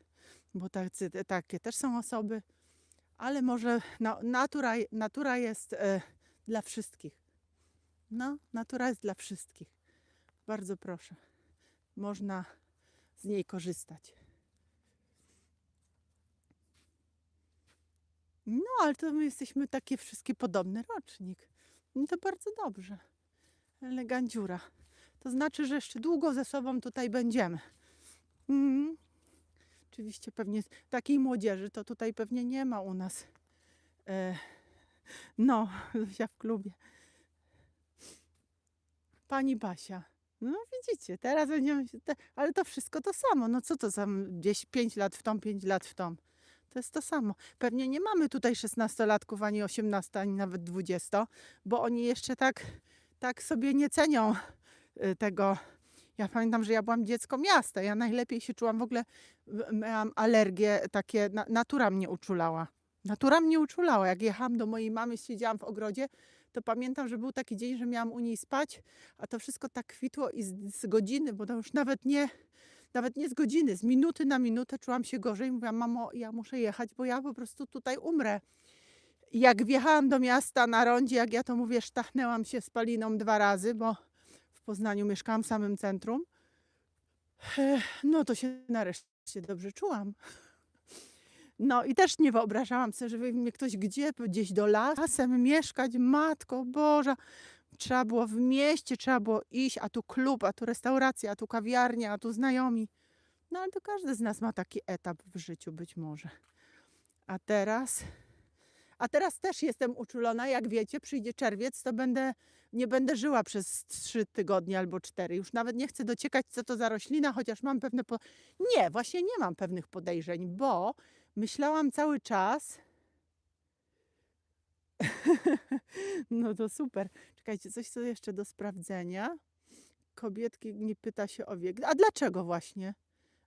bo takie też są osoby, ale może natura jest dla wszystkich. No, natura jest dla wszystkich. Bardzo proszę. Można z niej korzystać. No, ale to my jesteśmy takie wszystkie podobny rocznik. No to bardzo dobrze. Eleganciura. To znaczy, że jeszcze długo ze sobą tutaj będziemy. Oczywiście pewnie takiej młodzieży to tutaj pewnie nie ma u nas. No, Zosia w klubie. Pani Basia. No widzicie, teraz będziemy się... Ale to wszystko to samo. No co to za gdzieś 5 lat w tom, 5 lat w tom. To jest to samo. Pewnie nie mamy tutaj 16-latków, ani 18, ani nawet 20, bo oni jeszcze tak sobie nie cenią tego. Ja pamiętam, że ja byłam dziecko miasta. Ja najlepiej się czułam w ogóle, miałam alergie takie, natura mnie uczulała. Natura mnie uczulała. Jak jechałam do mojej mamy, siedziałam w ogrodzie, to pamiętam, że był taki dzień, że miałam u niej spać, a to wszystko tak kwitło i z godziny, bo to już nawet nie z godziny, z minuty na minutę czułam się gorzej. Mówiłam: mamo, ja muszę jechać, bo ja po prostu tutaj umrę. I jak wjechałam do miasta na rondzie, jak ja to mówię, sztachnęłam się spaliną 2 razy, bo w Poznaniu mieszkałam w samym centrum. No to się nareszcie dobrze czułam. No i też nie wyobrażałam sobie, żeby mnie ktoś gdzieś do lasem mieszkać. Matko Boża, trzeba było w mieście, trzeba było iść, a tu klub, a tu restauracja, a tu kawiarnia, a tu znajomi. No ale to każdy z nas ma taki etap w życiu być może. A teraz a teraz też jestem uczulona, jak wiecie, przyjdzie czerwiec, to nie będę żyła przez 3 tygodnie albo 4. Już nawet nie chcę dociekać, co to za roślina, chociaż mam pewne nie, właśnie nie mam pewnych podejrzeń, bo myślałam cały czas no to super. Czekajcie, coś co jeszcze do sprawdzenia. Kobietki nie pyta się o wiek. A dlaczego właśnie?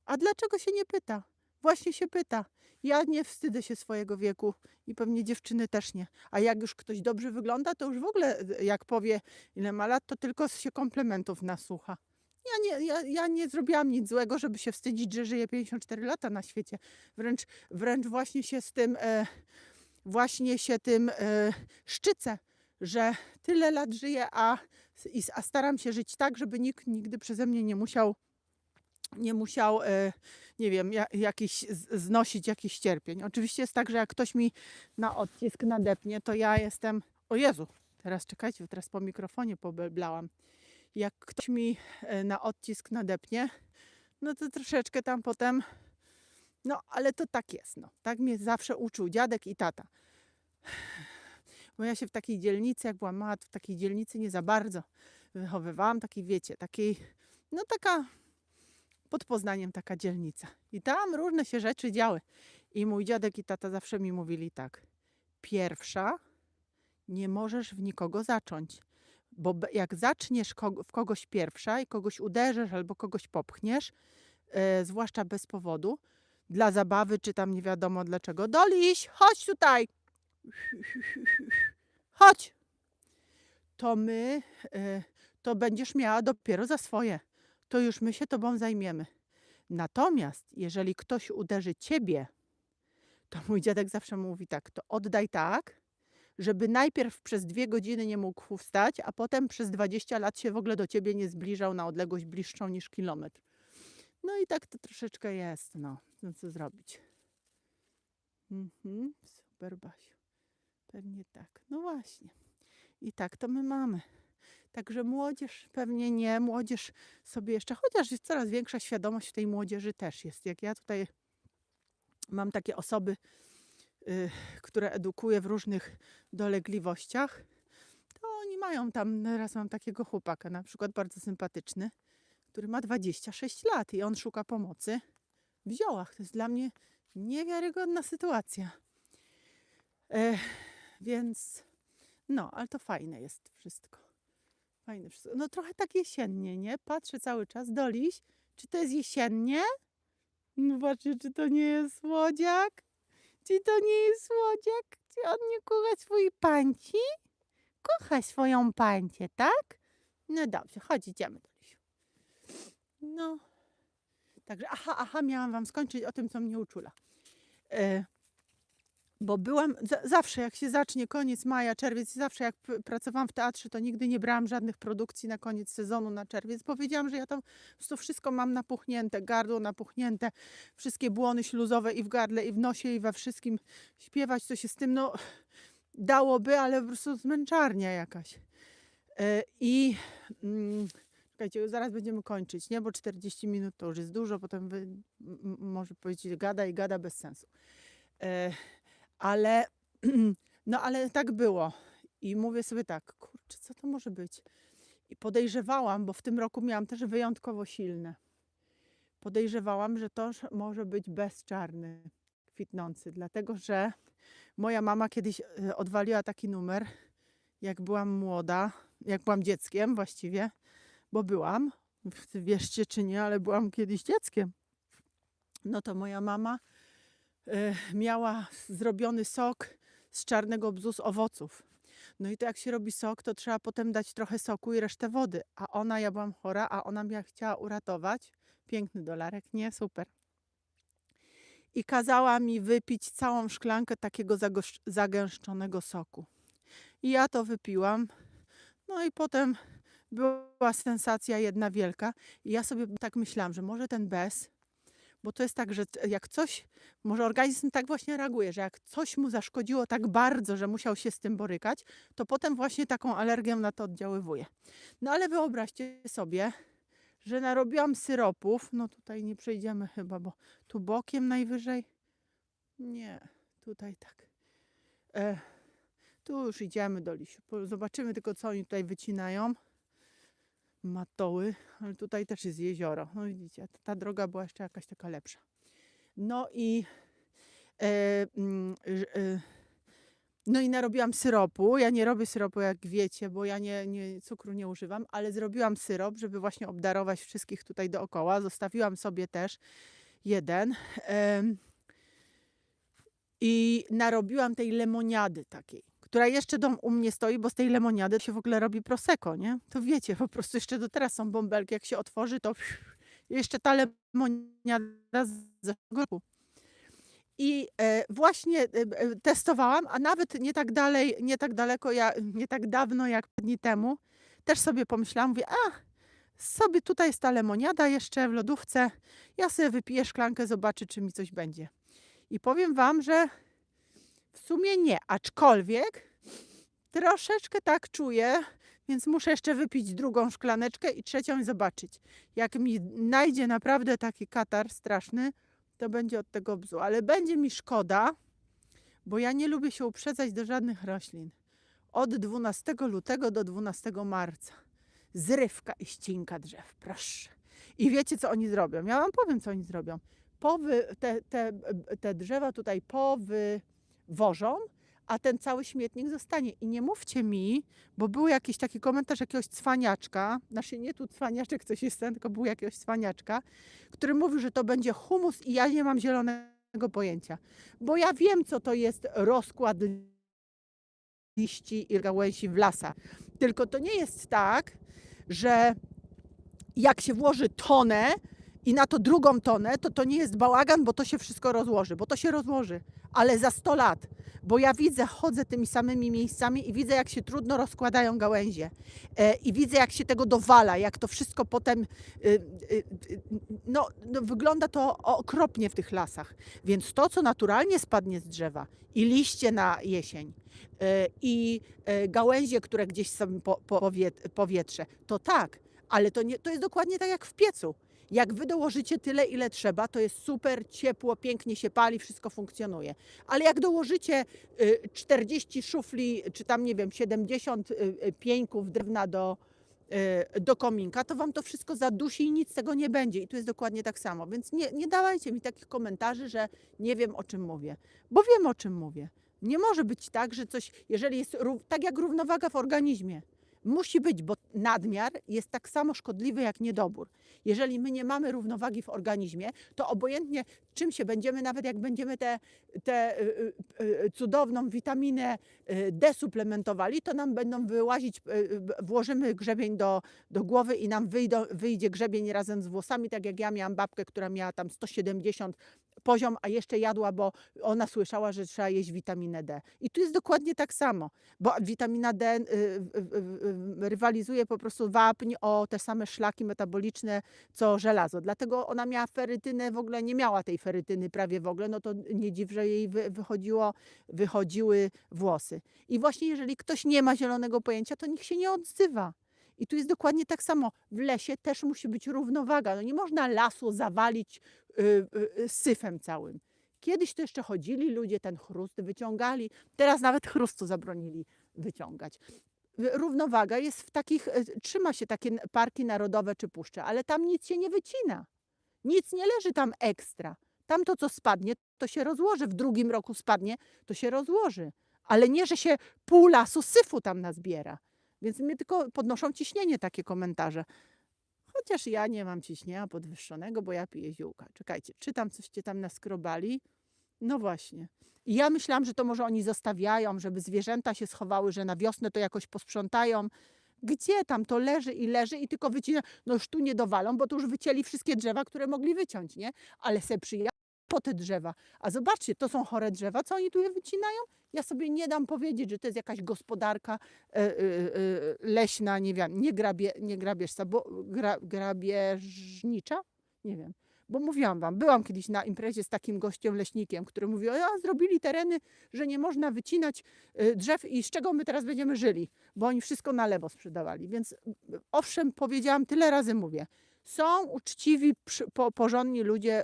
A dlaczego się nie pyta? Właśnie się pyta. Ja nie wstydzę się swojego wieku i pewnie dziewczyny też nie. A jak już ktoś dobrze wygląda, to już w ogóle jak powie ile ma lat, to tylko się komplementów nasłucha. Ja nie zrobiłam nic złego, żeby się wstydzić, że żyję 54 lata na świecie. Wręcz właśnie się tym szczycę, że tyle lat żyję, a staram się żyć tak, żeby nikt nigdy przeze mnie nie musiał, nie wiem, znosić jakichś cierpień. Oczywiście jest tak, że jak ktoś mi na odcisk nadepnie, to ja jestem, o Jezu, teraz czekajcie, bo teraz po mikrofonie pobeblałam. Jak ktoś mi na odcisk nadepnie, no to troszeczkę tam potem, no ale to tak jest, no. Tak mnie zawsze uczył dziadek i tata. Bo ja się w takiej dzielnicy, jak byłam mała, to w takiej dzielnicy nie za bardzo wychowywałam, takiej wiecie, no taka pod Poznaniem taka dzielnica. I tam różne się rzeczy działy. I mój dziadek i tata zawsze mi mówili tak: pierwsza nie możesz w nikogo zacząć, bo jak zaczniesz w kogoś pierwsza i kogoś uderzysz albo kogoś popchniesz, zwłaszcza bez powodu, dla zabawy czy tam nie wiadomo dlaczego, Doliś, chodź tutaj, chodź, to będziesz miała dopiero za swoje. To już my się tobą zajmiemy. Natomiast jeżeli ktoś uderzy ciebie, to mój dziadek zawsze mówi tak, to oddaj tak, żeby najpierw przez 2 godziny nie mógł wstać, a potem przez 20 lat się w ogóle do ciebie nie zbliżał na odległość bliższą niż kilometr. No i tak to troszeczkę jest, no co zrobić. Super, Basiu. Pewnie tak. No właśnie. I tak to my mamy. Także młodzież pewnie nie, młodzież sobie jeszcze, chociaż jest coraz większa świadomość w tej młodzieży też jest. Jak ja tutaj mam takie osoby, które edukuję w różnych dolegliwościach, to oni mają tam, raz mam takiego chłopaka, na przykład bardzo sympatyczny, który ma 26 lat i on szuka pomocy w ziołach. To jest dla mnie niewiarygodna sytuacja. Więc no, ale to fajne jest wszystko. Fajne wszystko. No trochę tak jesiennie, nie? Patrzę cały czas, Doliś, czy to jest jesiennie? No patrzcie, czy to nie jest słodziak? Czy to nie jest słodziak? Czy on nie kocha swojej panci? Kocha swoją pancię, tak? No dobrze, chodź, idziemy, Dolisiu. No, także aha, miałam wam skończyć o tym, co mnie uczula. Bo byłam, zawsze jak się zacznie koniec maja, czerwiec, zawsze jak pracowałam w teatrze, to nigdy nie brałam żadnych produkcji na koniec sezonu, na czerwiec, bo wiedziałam, że ja tam to wszystko mam napuchnięte, gardło napuchnięte, wszystkie błony śluzowe i w gardle, i w nosie, i we wszystkim. Śpiewać to się z tym, no dałoby, ale po prostu zmęczarnia jakaś. Czekajcie, zaraz będziemy kończyć, nie? Bo 40 minut to już jest dużo, potem może powiedzieć gada i gada bez sensu. Ale, no ale tak było. I mówię sobie tak, kurczę, co to może być? I podejrzewałam, bo w tym roku miałam też wyjątkowo silne. Podejrzewałam, że to może być bezczarny, kwitnący, dlatego że moja mama kiedyś odwaliła taki numer, jak byłam młoda, jak byłam dzieckiem właściwie, bo byłam, wierzcie czy nie, ale byłam kiedyś dzieckiem. No to moja mama miała zrobiony sok z czarnego bzu z owoców. No i to jak się robi sok, to trzeba potem dać trochę soku i resztę wody. Ja byłam chora, a ona mnie chciała uratować. Piękny dolarek, nie? Super. I kazała mi wypić całą szklankę takiego zagęszczonego soku. I ja to wypiłam. No i potem była sensacja jedna wielka. I ja sobie tak myślałam, że może ten bez, bo to jest tak, że jak coś, może organizm tak właśnie reaguje, że jak coś mu zaszkodziło tak bardzo, że musiał się z tym borykać, to potem właśnie taką alergią na to oddziaływuje. No ale wyobraźcie sobie, że narobiłam syropów, no tutaj nie przejdziemy chyba, bo tu bokiem najwyżej, nie, tutaj tak. E, Tu już idziemy do Lisiu. Zobaczymy tylko, co oni tutaj wycinają. Matoły, ale tutaj też jest jezioro. No widzicie, ta droga była jeszcze jakaś taka lepsza. No i e, mm, ż- e, no i narobiłam syropu. Ja nie robię syropu, jak wiecie, bo ja cukru nie używam, ale zrobiłam syrop, żeby właśnie obdarować wszystkich tutaj dookoła. Zostawiłam sobie też jeden. I narobiłam tej lemoniady takiej, która jeszcze u mnie stoi, bo z tej lemoniady się w ogóle robi prosecco, nie? To wiecie, po prostu jeszcze do teraz są bąbelki, jak się otworzy, to jeszcze ta lemoniada z zeszłego roku. I właśnie testowałam, a nawet nie tak daleko, nie tak dawno jak dni temu, też sobie pomyślałam, mówię, sobie tutaj jest ta lemoniada jeszcze w lodówce, ja sobie wypiję szklankę, zobaczę, czy mi coś będzie. I powiem wam, że w sumie nie, aczkolwiek troszeczkę tak czuję, więc muszę jeszcze wypić drugą szklaneczkę i trzecią i zobaczyć. Jak mi najdzie naprawdę taki katar straszny, to będzie od tego bzu, ale będzie mi szkoda, bo ja nie lubię się uprzedzać do żadnych roślin. Od 12 lutego do 12 marca. Zrywka i ścinka drzew, proszę. I wiecie, co oni zrobią? Ja wam powiem, co oni zrobią. Te drzewa tutaj powywożą, a ten cały śmietnik zostanie. I nie mówcie mi, bo był jakiś taki komentarz jakiegoś cwaniaczka, znaczy nie tu cwaniaczek coś jest ten, tylko był jakiegoś cwaniaczka, który mówił, że to będzie humus i ja nie mam zielonego pojęcia. Bo ja wiem, co to jest rozkład liści i gałęzi w lasach. Tylko to nie jest tak, że jak się włoży tonę i na to drugą tonę, to nie jest bałagan, bo to się wszystko rozłoży, bo to się rozłoży, ale za 100 lat. Bo ja widzę, chodzę tymi samymi miejscami i widzę, jak się trudno rozkładają gałęzie. I widzę, jak się tego dowala, jak to wszystko potem, no, wygląda to okropnie w tych lasach. Więc to, co naturalnie spadnie z drzewa i liście na jesień, i gałęzie, które gdzieś sobie powietrze, to tak, ale to jest dokładnie tak jak w piecu. Jak wy dołożycie tyle, ile trzeba, to jest super, ciepło, pięknie się pali, wszystko funkcjonuje. Ale jak dołożycie 40 szufli, czy tam nie wiem, 70 pieńków drewna do kominka, to wam to wszystko zadusi i nic z tego nie będzie. I tu jest dokładnie tak samo. Więc nie dawajcie mi takich komentarzy, że nie wiem, o czym mówię. Bo wiem, o czym mówię. Nie może być tak, że coś, jeżeli jest tak jak równowaga w organizmie, musi być, bo nadmiar jest tak samo szkodliwy jak niedobór. Jeżeli my nie mamy równowagi w organizmie, to obojętnie czym się będziemy, nawet jak będziemy tę cudowną witaminę D suplementowali, to nam będą wyłazić, włożymy grzebień do głowy i nam wyjdzie grzebień razem z włosami, tak jak ja miałam babkę, która miała tam 170 poziom, a jeszcze jadła, bo ona słyszała, że trzeba jeść witaminę D. I tu jest dokładnie tak samo, bo witamina D rywalizuje po prostu wapń o te same szlaki metaboliczne, co żelazo. Dlatego ona miała ferytynę, w ogóle nie miała tej ferytyny prawie w ogóle, no to nie dziw, że jej wychodziły włosy. I właśnie jeżeli ktoś nie ma zielonego pojęcia, to nikt się nie odzywa. I tu jest dokładnie tak samo. W lesie też musi być równowaga. No nie można lasu zawalić syfem całym. Kiedyś to jeszcze chodzili ludzie, ten chrust wyciągali. Teraz nawet chrustu zabronili wyciągać. Równowaga jest w takich, trzyma się takie parki narodowe czy puszcze, ale tam nic się nie wycina. Nic nie leży tam ekstra. Tam to, co spadnie, to się rozłoży. W drugim roku spadnie, to się rozłoży. Ale nie, że się pół lasu syfu tam nazbiera. Więc mnie tylko podnoszą ciśnienie takie komentarze. Chociaż ja nie mam ciśnienia podwyższonego, bo ja piję ziółka. Czekajcie, czy tam coście tam naskrobali? No właśnie. I ja myślałam, że to może oni zostawiają, żeby zwierzęta się schowały, że na wiosnę to jakoś posprzątają. Gdzie tam to leży i tylko wycina. No już tu nie dowalą, bo tu już wycięli wszystkie drzewa, które mogli wyciąć, nie? Ale se przyjadą po te drzewa. A zobaczcie, to są chore drzewa, co oni tu je wycinają? Ja sobie nie dam powiedzieć, że to jest jakaś gospodarka leśna, nie wiem, nie grabieżca, bo grabieżnicza? Nie wiem. Bo mówiłam wam, byłam kiedyś na imprezie z takim gościem leśnikiem, który mówił, zrobili tereny, że nie można wycinać drzew i z czego my teraz będziemy żyli, bo oni wszystko na lewo sprzedawali. Więc owszem, powiedziałam, tyle razy mówię, są uczciwi, porządni ludzie,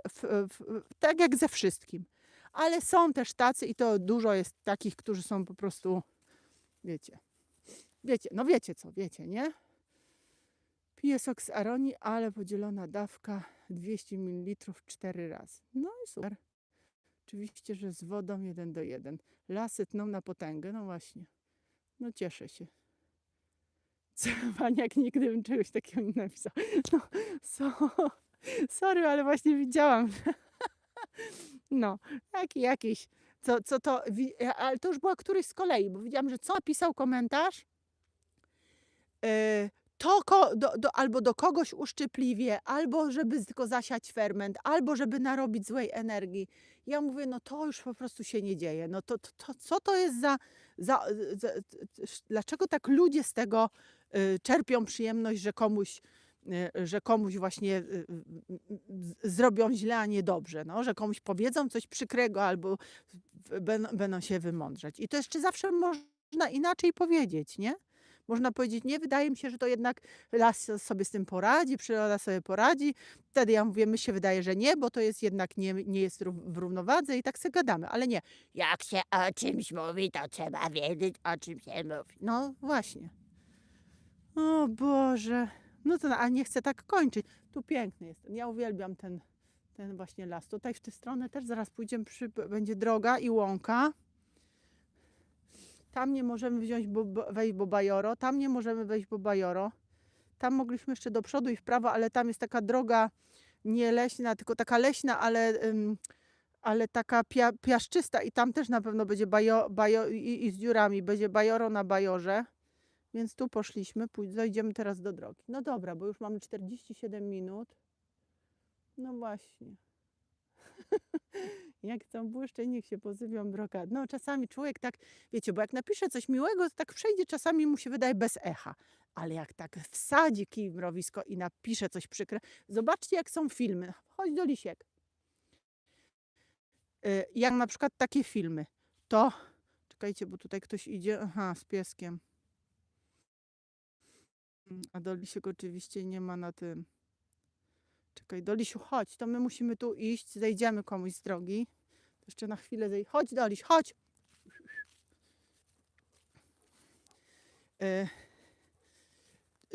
tak jak ze wszystkim. ale są też tacy i to dużo jest takich, którzy są po prostu, wiecie, no wiecie co, wiecie, nie? Piję sok z aronii, ale podzielona dawka 200 ml 4 razy. No i super. Oczywiście, że z wodą 1:1. Lasy tną na potęgę, no właśnie. No cieszę się. Cwaniak nigdy bym czegoś takiego nie napisał. No, sorry, ale właśnie widziałam. No, taki jakiś, co to, ale to już była któryś z kolei, bo widziałam, że co napisał komentarz, to albo do kogoś uszczypliwie, albo żeby tylko zasiać ferment, albo żeby narobić złej energii. Ja mówię, no to już po prostu się nie dzieje. No to co to jest za, dlaczego tak ludzie z tego czerpią przyjemność, że komuś właśnie zrobią źle, a nie dobrze, no, że komuś powiedzą coś przykrego albo będą się wymądrzeć. I to jeszcze zawsze można inaczej powiedzieć, nie? Można powiedzieć, nie, wydaje mi się, że to jednak las sobie z tym poradzi, przyroda sobie poradzi. Wtedy ja mówię, mi się wydaje, że nie, bo to jest jednak nie jest w równowadze i tak sobie gadamy, ale nie. Jak się o czymś mówi, to trzeba wiedzieć, o czym się mówi. No właśnie. O Boże. No to, a nie chcę tak kończyć. Tu piękny jest. Ja uwielbiam ten właśnie las. Tutaj w tę stronę też zaraz pójdziemy, będzie droga i łąka. Tam nie możemy wejść, bo bajoro. Tam nie możemy wejść, bo bajoro. Tam mogliśmy jeszcze do przodu i w prawo, ale tam jest taka droga nie leśna, tylko taka leśna, ale taka piaszczysta i tam też na pewno będzie i z dziurami. Będzie bajoro na bajorze. Więc tu poszliśmy, dojdziemy teraz do drogi. No dobra, bo już mamy 47 minut. No właśnie. Jak chcą błyszcze, niech się pozywią brokad. No czasami człowiek tak, wiecie, bo jak napisze coś miłego, to tak przejdzie, czasami mu się wydaje bez echa. Ale jak tak wsadzi kij w mrowisko i napisze coś przykre, zobaczcie jak są filmy. Chodź do Lisiek. Jak na przykład takie filmy, to... Czekajcie, bo tutaj ktoś idzie. Aha, z pieskiem. A do Lisiek oczywiście nie ma na tym. Czekaj, Dolisiu, chodź, to my musimy tu iść, zejdziemy komuś z drogi. To jeszcze na chwilę Chodź, Doliś, chodź!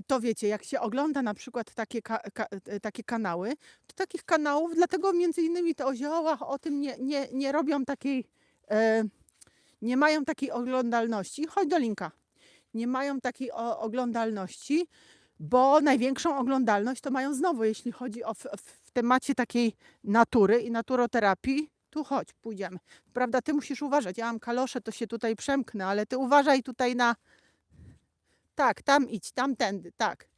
To wiecie, jak się ogląda na przykład takie kanały, to takich kanałów, dlatego między innymi te o ziołach o tym nie robią takiej, nie mają takiej oglądalności. Chodź do linka. Nie mają takiej oglądalności, bo największą oglądalność to mają znowu, jeśli chodzi o w temacie takiej natury i naturoterapii. Tu chodź, pójdziemy. Prawda, ty musisz uważać. Ja mam kalosze, to się tutaj przemknę, ale ty uważaj tutaj na... Tak, tam idź, tamtędy, tak.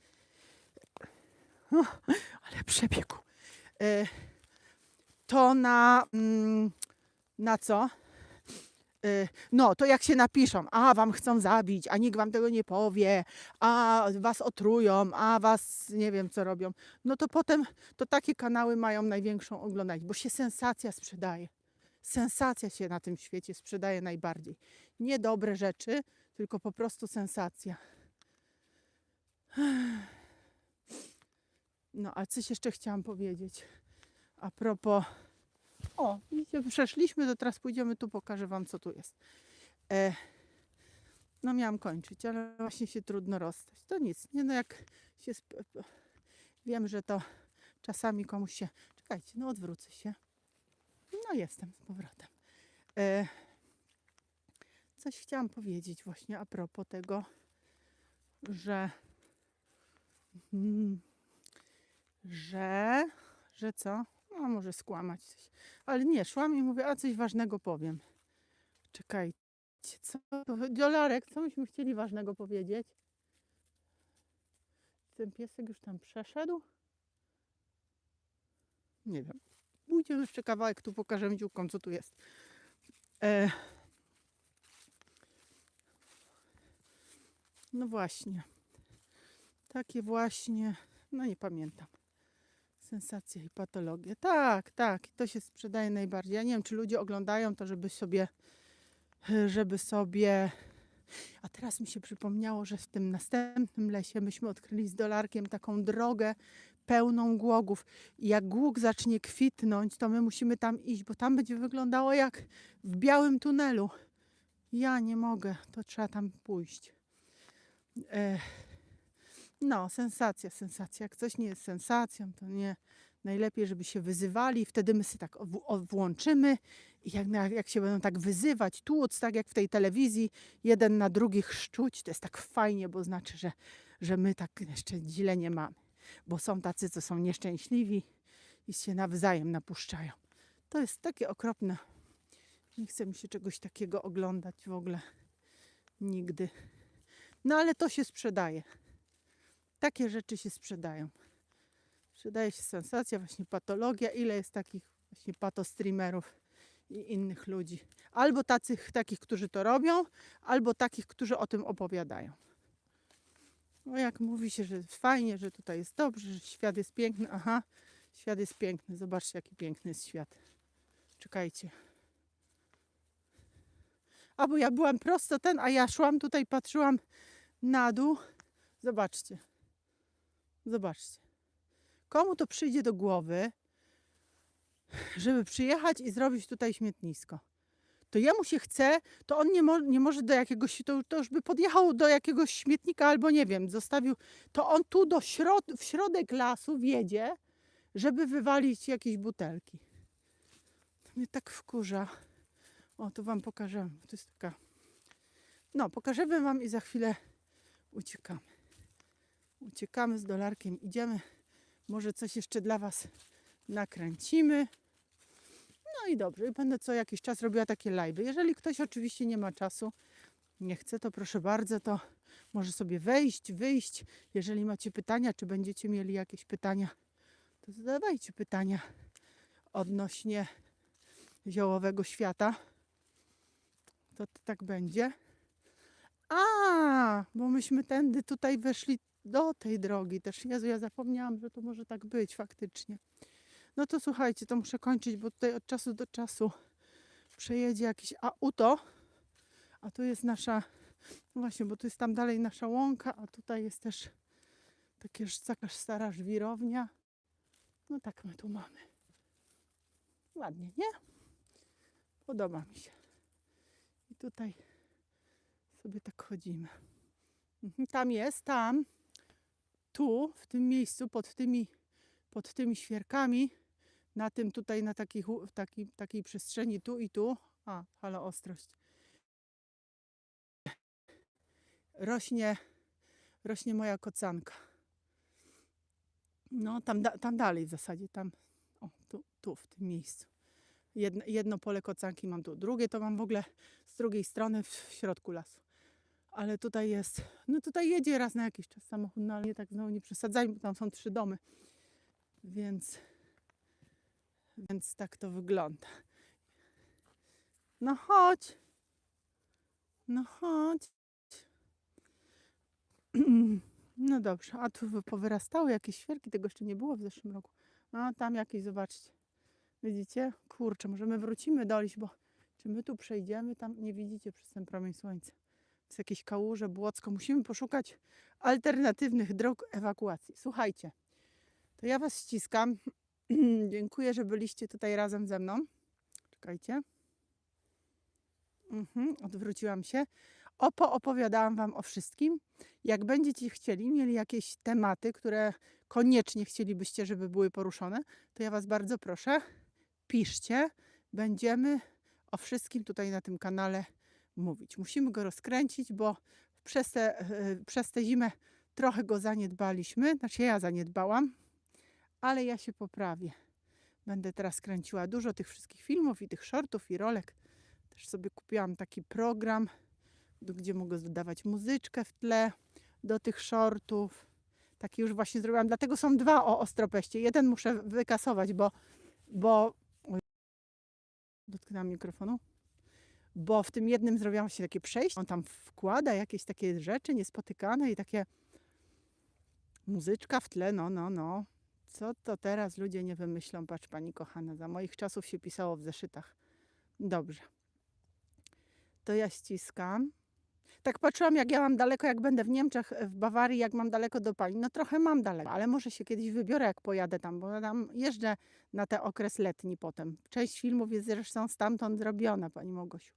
Ale przebiegł. To na co? No, to jak się napiszą, a wam chcą zabić, a nikt wam tego nie powie, a was otrują, a was nie wiem co robią, no to potem to takie kanały mają największą oglądalność, bo się sensacja sprzedaje. Sensacja się na tym świecie sprzedaje najbardziej. Nie dobre rzeczy, tylko po prostu sensacja. No, a coś jeszcze chciałam powiedzieć a propos... O, widzicie, przeszliśmy, to teraz pójdziemy tu, pokażę wam, co tu jest. No miałam kończyć, ale właśnie się trudno rozstać. To nic, nie no jak się... Wiem, że to czasami komuś się... Czekajcie, no odwrócę się. No jestem z powrotem. Coś chciałam powiedzieć właśnie a propos tego, że co? No może skłamać coś. Ale nie, szłam i mówię, a coś ważnego powiem. Czekajcie, co? Dolarek, co myśmy chcieli ważnego powiedzieć? Ten piesek już tam przeszedł? Nie wiem. Pójdziemy jeszcze kawałek, tu pokażę dziółkom, co tu jest. No właśnie. Takie właśnie, no nie pamiętam. Sensacja i patologia. Tak, tak. To się sprzedaje najbardziej. Ja nie wiem, czy ludzie oglądają to, żeby sobie... A teraz mi się przypomniało, że w tym następnym lesie myśmy odkryli z Dolarkiem taką drogę pełną głogów. I jak głóg zacznie kwitnąć, to my musimy tam iść, bo tam będzie wyglądało jak w białym tunelu. Ja nie mogę, to trzeba tam pójść. No, sensacja, sensacja. Jak coś nie jest sensacją, to nie. Najlepiej, żeby się wyzywali, wtedy my sobie tak włączymy i jak się będą tak wyzywać, tłuc, tak jak w tej telewizji, jeden na drugich szczuć, to jest tak fajnie, bo znaczy, że my tak jeszcze źle nie mamy. Bo są tacy, co są nieszczęśliwi i się nawzajem napuszczają. To jest takie okropne. Nie chce mi się czegoś takiego oglądać w ogóle. Nigdy. No ale to się sprzedaje. Takie rzeczy się sprzedają. Sprzedaje się sensacja, właśnie patologia. Ile jest takich właśnie patostreamerów i innych ludzi. Albo takich, którzy to robią, albo takich, którzy o tym opowiadają. No jak mówi się, że fajnie, że tutaj jest dobrze, że świat jest piękny. Aha, świat jest piękny. Zobaczcie, jaki piękny jest świat. Czekajcie. A bo ja byłam prosto a ja szłam tutaj, patrzyłam na dół. Zobaczcie. Zobaczcie. Komu to przyjdzie do głowy, żeby przyjechać i zrobić tutaj śmietnisko? To jemu się chce, to on nie może do jakiegoś, to już by podjechał do jakiegoś śmietnika albo nie wiem, zostawił, to on tu w środek lasu wjedzie, żeby wywalić jakieś butelki. To mnie tak wkurza. O, tu wam pokażę. To jest taka... No, pokażemy wam i za chwilę uciekamy. Uciekamy z dolarkiem, idziemy. Może coś jeszcze dla was nakręcimy. No i dobrze. I będę co jakiś czas robiła takie live'y. Jeżeli ktoś oczywiście nie ma czasu, nie chce, to proszę bardzo, to może sobie wyjść. Jeżeli macie pytania, czy będziecie mieli jakieś pytania, to zadawajcie pytania odnośnie ziołowego świata. To tak będzie. Bo myśmy tędy tutaj weszli do tej drogi też. Jezu, ja zapomniałam, że to może tak być faktycznie. No to słuchajcie, to muszę kończyć, bo tutaj od czasu do czasu przejedzie jakieś auto. A tu jest nasza, no właśnie, bo tu jest tam dalej nasza łąka, a tutaj jest też taka stara żwirownia. No tak my tu mamy. Ładnie, nie? Podoba mi się. I tutaj sobie tak chodzimy. Tam jest, tu, w tym miejscu, pod tymi świerkami, na tym tutaj, na takiej przestrzeni tu i tu, halo ostrość, rośnie moja kocanka. No, tam dalej w zasadzie, tu w tym miejscu. Jedno pole kocanki mam tu, drugie to mam w ogóle z drugiej strony w środku lasu. Ale tutaj jest, no tutaj jedzie raz na jakiś czas samochód, no ale nie tak znowu nie przesadzajmy, bo tam są 3 domy. Więc tak to wygląda. No chodź. No chodź. No dobrze, a tu powyrastały jakieś świerki, tego jeszcze nie było w zeszłym roku. No tam jakieś, zobaczcie. Widzicie? Kurczę, może my wrócimy do Liś, bo czy my tu przejdziemy? Tam nie widzicie przez ten promień słońca. To jest jakieś kałuże, błocko. Musimy poszukać alternatywnych dróg ewakuacji. Słuchajcie, to ja was ściskam. Dziękuję, że byliście tutaj razem ze mną. Czekajcie. Odwróciłam się. Opowiadałam wam o wszystkim. Jak będziecie mieli jakieś tematy, które koniecznie chcielibyście, żeby były poruszone, to ja was bardzo proszę, piszcie. Będziemy o wszystkim tutaj na tym kanale mówić. Musimy go rozkręcić, bo przez tę zimę trochę go zaniedbaliśmy. Znaczy ja zaniedbałam, ale ja się poprawię. Będę teraz kręciła dużo tych wszystkich filmów i tych shortów i rolek. Też sobie kupiłam taki program, gdzie mogę dodawać muzyczkę w tle do tych shortów. Taki już właśnie zrobiłam. Dlatego są 2 o Ostropeście. Jeden muszę wykasować, bo dotknęłam mikrofonu. Bo w tym jednym zrobiłam się takie przejście. On tam wkłada jakieś takie rzeczy niespotykane i takie muzyczka w tle. No. Co to teraz ludzie nie wymyślą? Patrz, pani kochana, za moich czasów się pisało w zeszytach. Dobrze. To ja ściskam. Tak patrzyłam, jak ja mam daleko, jak będę w Niemczech, w Bawarii, jak mam daleko do pani. No trochę mam daleko, ale może się kiedyś wybiorę, jak pojadę tam, bo ja tam jeżdżę na ten okres letni potem. Część filmów jest zresztą stamtąd zrobiona, pani Małgosiu.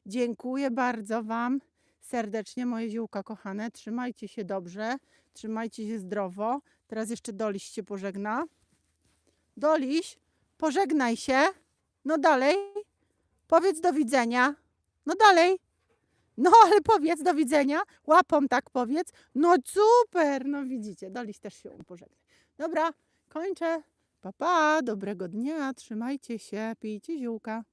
Dziękuję bardzo wam serdecznie, moje ziółka kochane. Trzymajcie się dobrze, trzymajcie się zdrowo. Teraz jeszcze Doliś się pożegna. Doliś, pożegnaj się. No dalej. Powiedz do widzenia. No dalej. No ale powiedz do widzenia. Łapą tak powiedz. No super. No widzicie, Doliś też się pożegna. Dobra, kończę. Pa, pa, dobrego dnia. Trzymajcie się, pijcie ziółka.